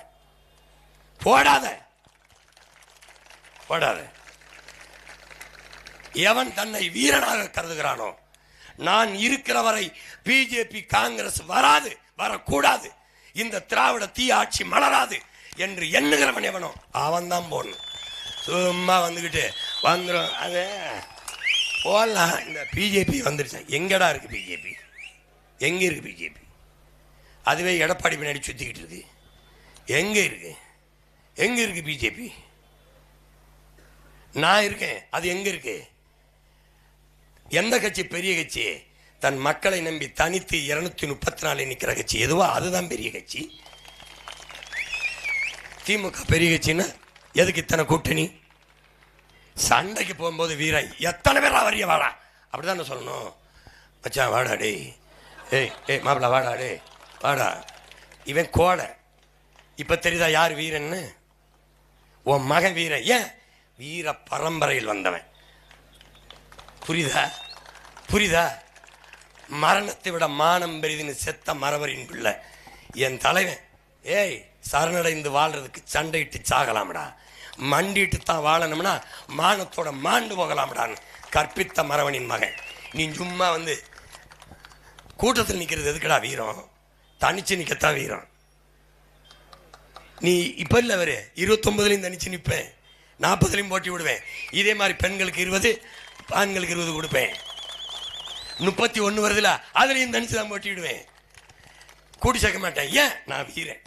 எவன் தன்னை வீரனாக கருதுகிறானோ, நான் இருக்கிற வரை பிஜேபி காங்கிரஸ் வராது, வரக்கூடாது, இந்த திராவிட தீ ஆட்சி மலராது என்று எண்ணுகிறவன் எவனோ அவன் தான் போடணும். சும்மா வந்துக்கிட்டு வந்துடும் அது போடலாம். இந்த பிஜேபி வந்துருச்சு. எங்கடா இருக்கு பிஜேபி? எங்க இருக்கு பிஜேபி? அதுவே எடப்பாடி பின்னாடி சுத்திக்கிட்டு இருக்கு. எங்க இருக்கு பிஜேபி? நான் இருக்கேன், அது எங்க இருக்கு? எந்த கட்சி பெரிய கட்சி? தன் மக்களை நம்பி தனித்து 234 நிற்கிற கட்சி எதுவோ அதுதான் பெரிய கட்சி. திமுக பெரிய கட்சின்னா எதுக்கு இத்தனை கூட்டணி? சண்டைக்கு போகும்போது வீரன் எத்தனை பேரா வரிய வாடா அப்படிதான் சொல்லணும். மச்சான் வாடா டே, ஏய் மாப்பிள்ள வாடா டே வாடா. இவன் கோடை. இப்ப தெரியுதா யார் வீரன்னு? உன் மகன் வீரன். ஏன்? வீர பரம்பரையில் வந்தவன். புரியுதா? மரணத்தை விட மானம் பெரிதுன்னு செத்த மரவரின் பிள்ளை என் தலைவன். ஏய், சரணடைந்து வாழ்றதுக்கு சண்டையிட்டு சாகலாம்டா, மண்டிட்டு தான் வாழணும்னா மானத்தோட மாண்டு போகலாம்டான்னு கற்பித்த மரவனின் மகன். நீ சும்மா வந்து கூட்டத்தில் நிற்கிறது எதுக்குடா வீரம்? தனிச்சு நிற்கத்தான் வீரம். நீ இப்ப இல்லை வரு 29 தனிச்சு நிற்பேன், 40 போட்டி விடுவேன். இதே மாதிரி பெண்களுக்கு 20, ஆண்களுக்கு 20 கொடுப்பேன். 31 வருதுல அதுலையும் தனிச்சு தான் போட்டி விடுவேன். கூட்டி சேர்க்க மாட்டேன். ஏன்? நான் வீரன்.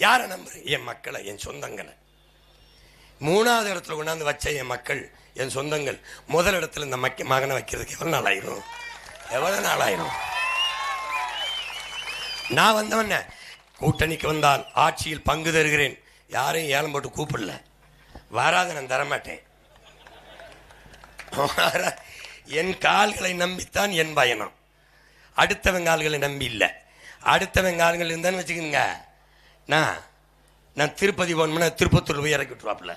யாரை நம்புறேன்? என் மக்களை, என் சொந்தங்களை. 3வது இடத்துல கொண்டாந்து வச்ச என் மக்கள், என் சொந்தங்கள். முதல் இடத்துல இந்த மகனை வைக்கிறதுக்கு எவ்வளவு நாள் ஆயிரும்? நான் வந்தவன கூட்டணிக்கு வந்தால் ஆட்சியில் பங்கு தருகிறேன். யாரையும் ஏலம் போட்டு கூப்பிடல. வராத நான் தரமாட்டேன். என் கால்களை நம்பித்தான் என் பயணம். அடுத்தவன் கால்களை நம்பி இல்லை. அடுத்தவன் கால்கள் இருந்தான்னு வச்சுக்கோங்க, நான் திருப்பதி போகணும்னா திருப்பத்தூர் போய் இறக்கி விட்டுருவாப்புல.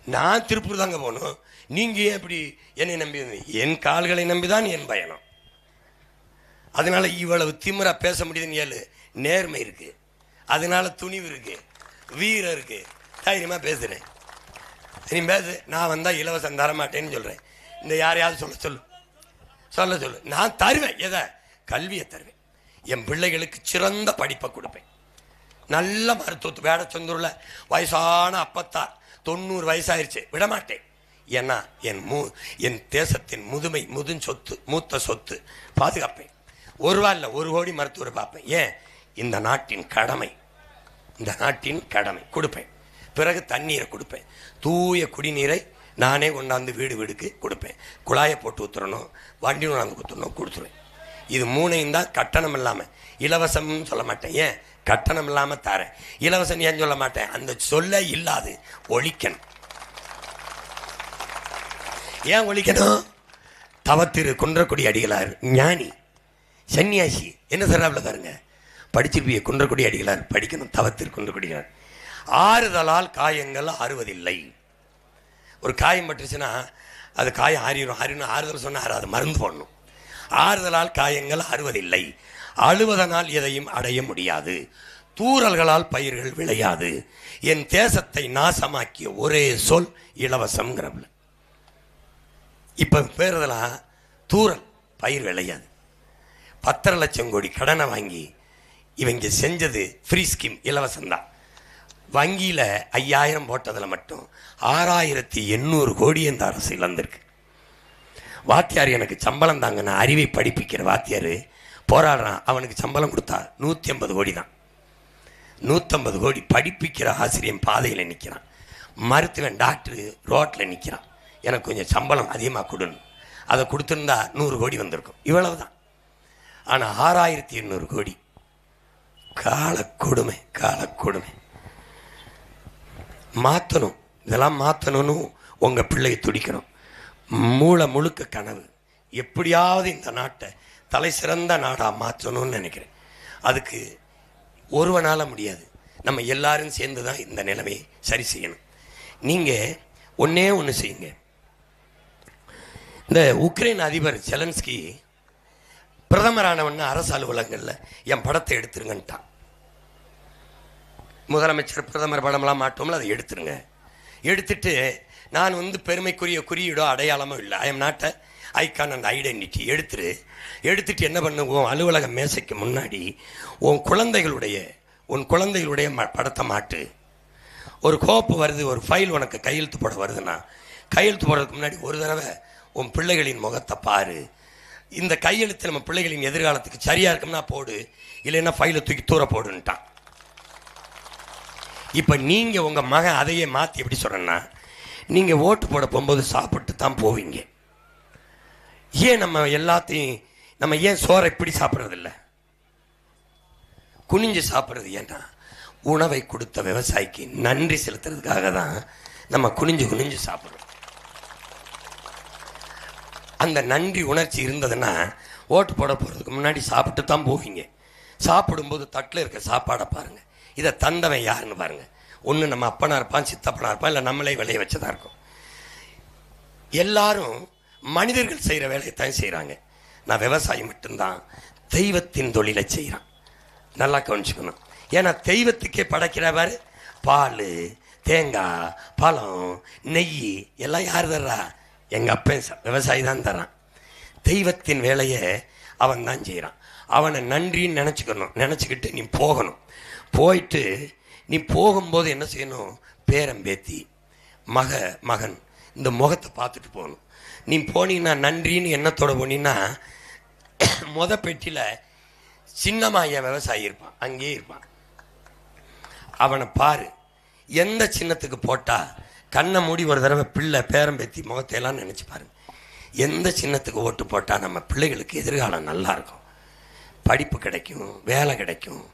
நான் திருப்பூர் தாங்க போகணும். நீங்க ஏன் எப்படி என்னை நம்பி? என் கால்களை நம்பிதான் என் பயணம். அதனால இவ்வளவு திமிரா பேச முடியுதுன்னு ஏழு நேர்மை இருக்கு, அதனால துணிவு இருக்கு, வீரம் இருக்கு, தைரியமா பேசுறேன். நீ பேசு. நான் வந்தா இலவசம் தரமாட்டேன்னு சொல்றேன். இந்த யாரையாவது சொல்ல நான் தருவேன். எதை? கல்வியை தருவேன். என் பிள்ளைகளுக்கு சிறந்த படிப்பை கொடுப்பேன். நல்ல மருத்துவத்து வேடச்சந்தூர்ல வயசான அப்பத்தார் 90 வயசாயிருச்சு, விடமாட்டேன். ஏன்னா என் தேசத்தின் மூத்த சொத்து பாதுகாப்பேன். ஒரு ரூபா இல்லை, 1 கோடி மருத்துவரை பார்ப்பேன். ஏன்? இந்த நாட்டின் கடமை கொடுப்பேன். பிறகு தண்ணீரை கொடுப்பேன். தூய குடிநீரை நானே கொண்டாந்து வீடுக்கு கொடுப்பேன். குழாயை போட்டு ஊத்துறணும், வண்டி கொண்டாந்து ஊற்றணும், கொடுத்துருவேன். இது 3ஐயும் தான் கட்டணம் இல்லாமல். இலவசம்னு சொல்ல மாட்டேன். ஏன்? கட்டணம் இல்லாமல் தரேன். இலவசம் ஏன் சொல்ல மாட்டேன்? அந்த சொல்ல இல்லாது ஒழிக்கணும். ஏன் ஒழிக்கணும்? தவத்திரு குன்றக்குடி அடிகளார் ஞானி சன்னியாசி என்ன சொல்றாப்புல பாருங்க. படிச்சிருப்பிய குன்றக்குடி அடிகளார் படிக்கணும். தவத்திரு குன்றக்குடியார் ஆறுதலால் காயங்கள் ஆறுவதில்லை. ஒரு காயம் பட்டுச்சுன்னா அது காயம் ஆறிடும். ஆறுதல் சொன்னால் அது மருந்து போடணும். ஆறுதலால் காயங்கள் ஆறுவதில்லை. அழுவதனால் எதையும் அடைய முடியாது. தூறல்களால் பயிர்கள் விளையாது. என் தேசத்தை நாசமாக்கிய ஒரே சொல் இலவசம்ங்கிறவள. இப்ப பேருதெல்லாம் தூறல், பயிர் விளையாது. 10 லட்சம் கோடி கடனை வாங்கி இவங்க செஞ்சது ஃப்ரீ ஸ்கீம், இலவசம்தான். வங்கியில் 5000 போட்டதில் மட்டும் 6800 கோடி இந்த அரசு இழந்திருக்கு. வாத்தியார் எனக்கு சம்பளம் தாங்க, நான் அறிவை படிப்பிக்கிற வாத்தியார் போராடுறான், அவனுக்கு சம்பளம் கொடுத்தா 150 கோடி தான். 150 கோடி படிப்பிக்கிற ஆசிரியன் பாதையில் நிற்கிறான். மருத்துவன் டாக்டரு ரோட்டில் நிற்கிறான், எனக்கு கொஞ்சம் சம்பளம் அதிகமாக கொடுன்னு. அதை கொடுத்துருந்தா 100 கோடி வந்திருக்கும். இவ்வளவு தான். ஆனால் 6800 கோடி. காலக்கொடுமை, காலக்கொடுமை. மாற்றணும், இதெல்லாம் மாற்றணும்னு உங்கள் பிள்ளையை துடிக்கணும். மூளை முழுக்க கனவு, எப்படியாவது இந்த நாட்டை தலை சிறந்த நாடாக மாற்றணும்னு நினைக்கிறேன். அதுக்கு ஒருவனால் முடியாது, நம்ம எல்லாரும் சேர்ந்து தான் இந்த நிலைமையை சரி செய்யணும். நீங்கள் ஒன்றே ஒன்று செய்யுங்க. இந்த உக்ரைன் அதிபர் செலன்ஸ்கி பிரதமரானவன் அரசு அலுவலகங்களில் என் படத்தை எடுத்துருங்கன்ட்டான். முதலமைச்சர் பிரதமர் படமெல்லாம் மாட்டோம்ல, அதை எடுத்துருங்க. எடுத்துட்டு நான் பெருமைக்குரிய குறியீடோ அடையாளமோ இல்லை, I am not icon and identity. எடுத்துட்டு என்ன பண்ணுவோம், அலுவலக மேசைக்கு முன்னாடி உன் குழந்தைகளுடைய படத்தை மாட்டு. ஒரு கோப்பு வருது, ஒரு ஃபைல் உனக்கு கையெழுத்து போட வருதுன்னா, கையெழுத்து போடுறதுக்கு முன்னாடி ஒரு தடவை உன் பிள்ளைகளின் முகத்தை பாரு. இந்த கையெழுத்து நம்ம பிள்ளைகளின் எதிர்காலத்துக்கு சரியா இருக்கும்னா போடு, இல்லைன்னா ஃபைலை தூக்கி தூர போடுன்ட்டான். இப்போ நீங்கள் உங்கள் மகன் அதையே மாற்றி எப்படி சொல்கிறேன்னா, நீங்கள் ஓட்டு போட போகும்போது சாப்பிட்டு தான் போவீங்க. ஏன் நம்ம ஏன் சோறை இப்படி சாப்பிட்றதில்ல, குனிஞ்சு சாப்பிட்றது? ஏன்னா உணவை கொடுத்த விவசாயிக்கு நன்றி செலுத்துறதுக்காக தான் நம்ம குனிஞ்சு சாப்பிட்றோம். அந்த நன்றி உணர்ச்சி இருந்ததுன்னா ஓட்டு போட போகிறதுக்கு முன்னாடி சாப்பிட்டு தான் போவீங்க. சாப்பிடும்போது தட்டில் இருக்க சாப்பாடை பாருங்கள், இதை தந்தவன் யாருன்னு பாருங்கள். ஒன்று நம்ம அப்பனா இருப்பான், சித்தப்பனா இருப்பான், இல்லை நம்மளே விளைய வச்சதா இருக்கும். எல்லாரும் மனிதர்கள் செய்கிற வேலையை தான் செய்கிறாங்க. நான் விவசாயி மட்டும்தான் தெய்வத்தின் தொழிலை செய்கிறான். நல்லா கவனிச்சுக்கணும். ஏன்னா தெய்வத்துக்கே படைக்கிறவர் பால், தேங்காய், பழம், நெய் எல்லாம் யார் தர்றா? எங்கள் அப்பன் விவசாயி தான் தரான். தெய்வத்தின் வேலையை அவன் தான் செய்கிறான். அவனை நன்றின்னு நினச்சிக்கிட்டு நீ போகணும். போயிட்டு நீ போகும்போது என்ன செய்யணும், பேரம்பேத்தி மகன் இந்த முகத்தை பார்த்துட்டு போகணும். நீ போனீங்கன்னா நன்றின்னு எண்ணத்தோட போனீங்கன்னா பெட்டியில் சின்னம்மா என் விவசாயி இருப்பான், அங்கேயே இருப்பான். அவனை பாரு. எந்த சின்னத்துக்கு போட்டால் கண்ணை மூடி ஒரு தடவை பிள்ளை பேரம்பேத்தி முகத்தையெல்லாம் நினச்சி பாருங்க. எந்த சின்னத்துக்கு ஓட்டு போட்டால் நம்ம பிள்ளைகளுக்கு எதிர்காலம் நல்லா இருக்கும், படிப்பு கிடைக்கும், வேலை கிடைக்கும்,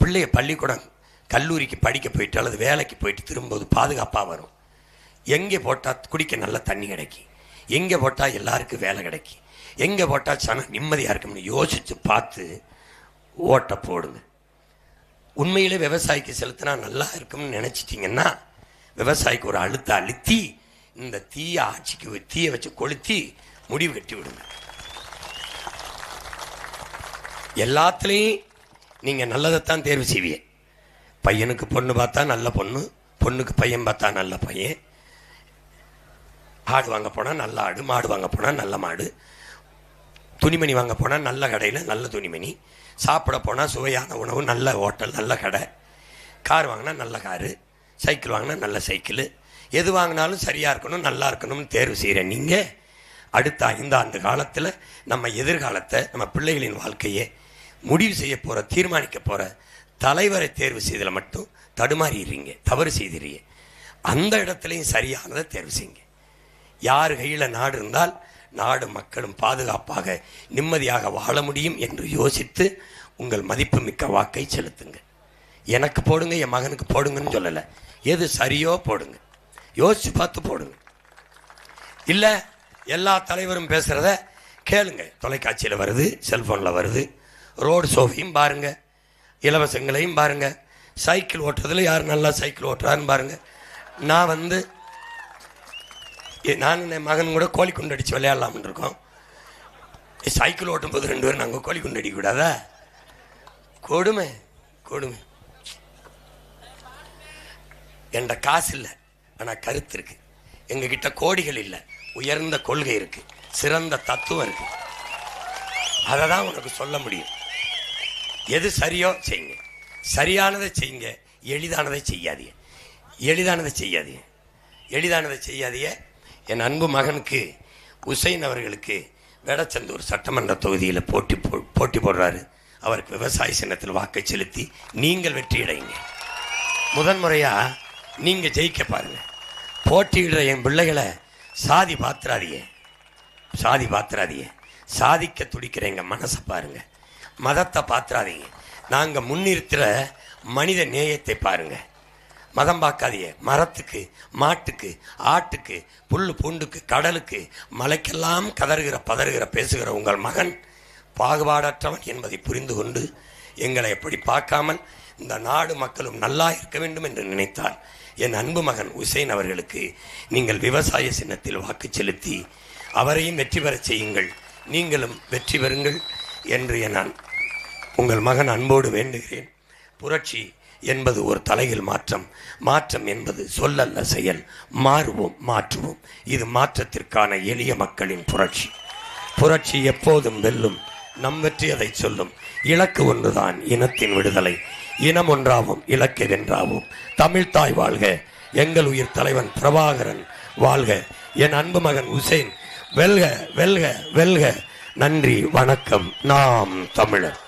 பிள்ளைய பள்ளிக்கூடம் கல்லூரிக்கு படிக்க போயிட்டு அல்லது வேலைக்கு போயிட்டு திரும்பும்போது பாதுகாப்பாக வரும். எங்கே போட்டால் குடிக்க நல்ல தண்ணி கிடைக்கும், எங்கே போட்டால் எல்லாருக்கும் வேலை கிடைக்கும், எங்கே போட்டால் சன நிம்மதியாக இருக்கும்னு யோசித்து பார்த்து ஓட்டை போடுங்க. உண்மையிலே விவசாயிக்கு செலுத்தினா நல்லா இருக்கும்னு நினச்சிட்டிங்கன்னா விவசாயிக்கு ஒரு அழுத்தி இந்த தீயை வச்சு கொளுத்தி முடிவு கட்டி விடுங்க. எல்லாத்துலேயும் நீங்கள் நல்லதைத்தான் தேர்வு செய்வீங்க. பையனுக்கு பொண்ணு பார்த்தா நல்ல பொண்ணு, பொண்ணுக்கு பையன் பார்த்தா நல்ல பையன், ஆடு வாங்க போனால் நல்ல ஆடு, மாடு வாங்க போனால் நல்ல மாடு, துணிமணி வாங்க போனால் நல்ல கடையில் நல்ல துணிமணி, சாப்பிட போனால் சுவையான உணவு, நல்ல ஹோட்டல், நல்ல கடை, கார் வாங்கினா நல்ல காரு, சைக்கிள் வாங்கினா நல்ல சைக்கிள், எது வாங்கினாலும் சரியாக இருக்கணும், நல்லா இருக்கணும்னு தேர்வு செய்கிறேன். நீங்கள் அடுத்த 5 ஆண்டு காலத்தில் நம்ம எதிர்காலத்தை, நம்ம பிள்ளைகளின் வாழ்க்கையை முடிவு செய்ய போகிற, தீர்மானிக்க போகிற தலைவரை தேர்வு செய்ததில் மட்டும் தடுமாறிடுறீங்க, தவறு செய்திடுறீங்க. அந்த இடத்துலையும் சரியானதை தேர்வு செய்யுங்க. யார் கையில் நாடு இருந்தால் நாடு மக்களும் பாதுகாப்பாக நிம்மதியாக வாழ முடியும் என்று யோசித்து உங்கள் மதிப்பு மிக்க வாக்கை செலுத்துங்க. எனக்கு போடுங்க, என் மகனுக்கு போடுங்கன்னு சொல்லலை, எது சரியோ போடுங்க, யோசித்து பார்த்து போடுங்க. இல்லை எல்லா தலைவரும் பேசுகிறத கேளுங்க, தொலைக்காட்சியில் வருது, செல்ஃபோனில் வருது, ரோடு ஷோவையும் பாருங்கள், இலவசங்களையும் பாருங்கள், சைக்கிள் ஓட்டுறதுல யார் நல்லா சைக்கிள் ஓட்டுறாருன்னு பாருங்க. நான் என் மகன் கூட கோழி குண்டு அடித்து விளையாடலாம்னு இருக்கோம். சைக்கிள் ஓட்டும் போது 2 பேரும் நாங்கள் கோழி குண்டு அடிக்கக்கூடாதா? கொடுமை கொடுமை. என்ற காசு இல்லை, ஆனால் கருத்து இருக்கு. எங்ககிட்ட கோடிகள் இல்லை, உயர்ந்த கொள்கை இருக்கு, சிறந்த தத்துவம் இருக்கு. அதை தான் உனக்கு சொல்ல முடியும். எது சரியோ செய்யுங்க, சரியானதை செய்யுங்க, எளிதானதை செய்யாதீங்க. எளிதானதை செய்யாதீங்க. என் அன்பு மகனுக்கு உசைன் அவர்களுக்கு வேடச்சந்தூர் சட்டமன்ற தொகுதியில் போட்டி போடுறாரு. அவருக்கு விவசாய சின்னத்தில் வாக்கை செலுத்தி நீங்கள் வெற்றியடைங்க. முதன்முறையாக நீங்கள் ஜெயிக்க பாருங்க. போட்டியிடுற என் பிள்ளைகளை சாதி பாத்திராதியே, சாதிக்க துடிக்கிற எங்கள் மனசை பாருங்க, மதத்தை பாத்திராதீங்க. நாங்கள் முன்னிறுத்துகிற மனித நேயத்தை பாருங்க. மதம் பார்க்காதீங்க. மரத்துக்கு, மாட்டுக்கு, ஆட்டுக்கு, புல்லு பூண்டுக்கு, கடலுக்கு, மலைக்கெல்லாம் பதறுகிற பேசுகிற உங்கள் மகன் பாகுபாடற்றவன் என்பதை புரிந்து கொண்டு எங்களை எப்படி பார்க்காமல் இந்த நாடு மக்களும் நல்லா இருக்க வேண்டும் என்று நினைத்தால் என் அன்பு மகன் உசைன் அவர்களுக்கு நீங்கள் விவசாய சின்னத்தில் வாக்கு செலுத்தி அவரையும் வெற்றி பெறச் செய்யுங்கள். நீங்களும் வெற்றி பெறுங்கள் என்று நான் உங்கள் மகன் அன்போடு வேண்டுகிறேன். புரட்சி என்பது ஒரு தலையில் மாற்றம் என்பது சொல்லல்ல செயல். மாற்றுவோம். இது மாற்றத்திற்கான எளிய மக்களின் புரட்சி எப்போதும் வெல்லும். நம் வெற்றி அதை சொல்லும். இலக்கு ஒன்றுதான், இனத்தின் விடுதலை. இனம் ஒன்றாவும் இலக்கை வென்றாவும். தமிழ்தாய் வாழ்க. எங்கள் உயிர் தலைவன் பிரபாகரன் வாழ்க. என் அன்பு மகன் உசேன் வெல்க வெல்க வெல்க. நன்றி, வணக்கம். நாம் தமிழர்.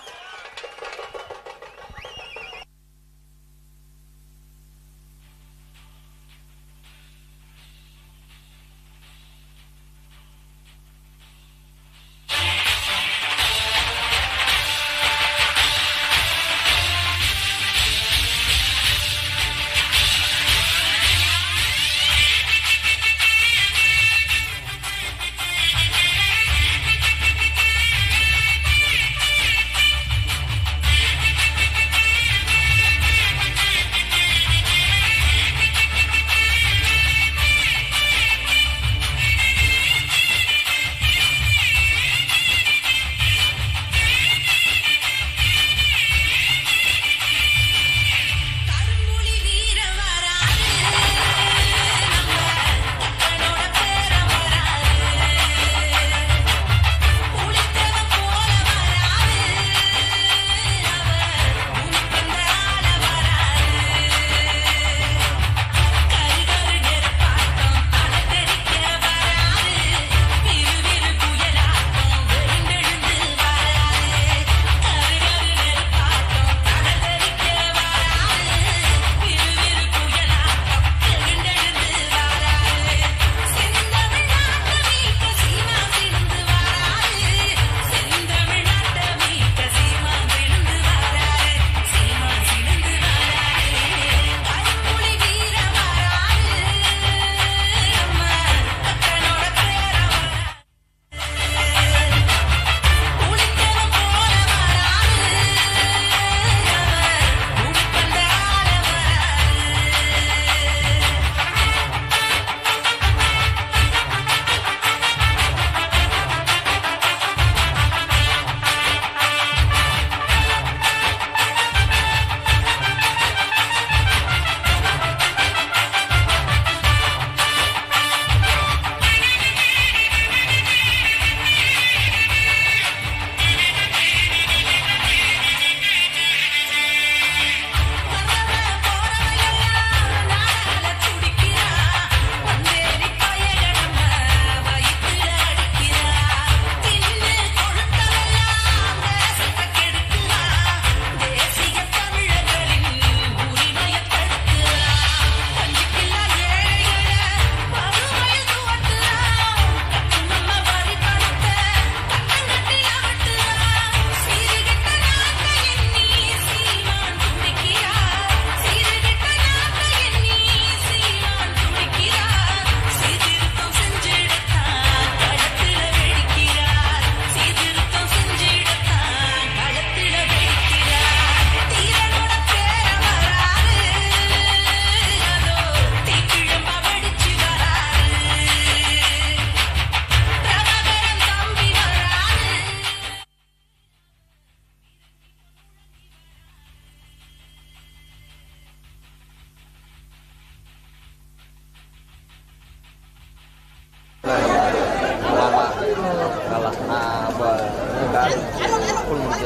ஸ்கூல் முடிச்ச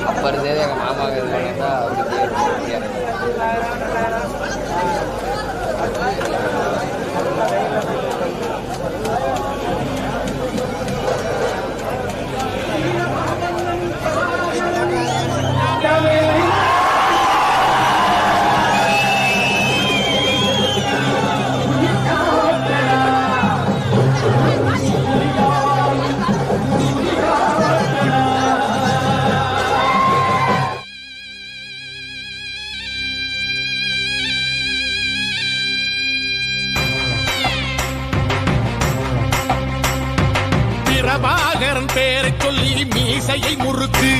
அப்போ இருந்தே எங்கள் மாமாவுக்கு இது பண்ணிட்டா அவருக்கு பிரபாகரன் பேரை சொல்லி மீசையை முறுக்கு.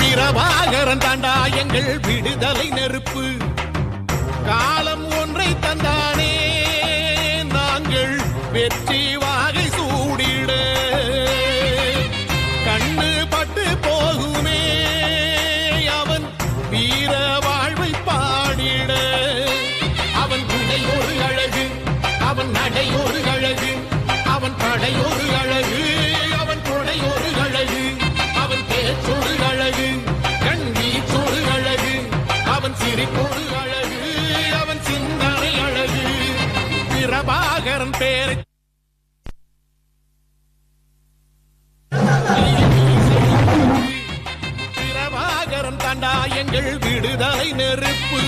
பிரபாகரன் தாண்டா எங்கள் விடுதலை நெருப்பு. காலம் ஒன்றை தந்தானே நாங்கள் வெற்றி வாகை சூடிட. கண்ணு பட்டு போகுமே அவன் வீர வாழ்வை பாடிட. அவன் குடை ஒரு அழகு, அவன் நடை ஒரு அழகு, அவன் படை ஒரு அழகு, அவன் கொடை ஒரு அழகு, அவன் பேச்சொரு அழகு, கண் வீச்சொரு அழகு, அவன் சிரிப்பொரு அழகு, அவன் சிந்தனை அழகு. பிரபாகரன் பேரை பிரபாகரன் தாண்டா எங்கள் விடுதலை நெருப்பு.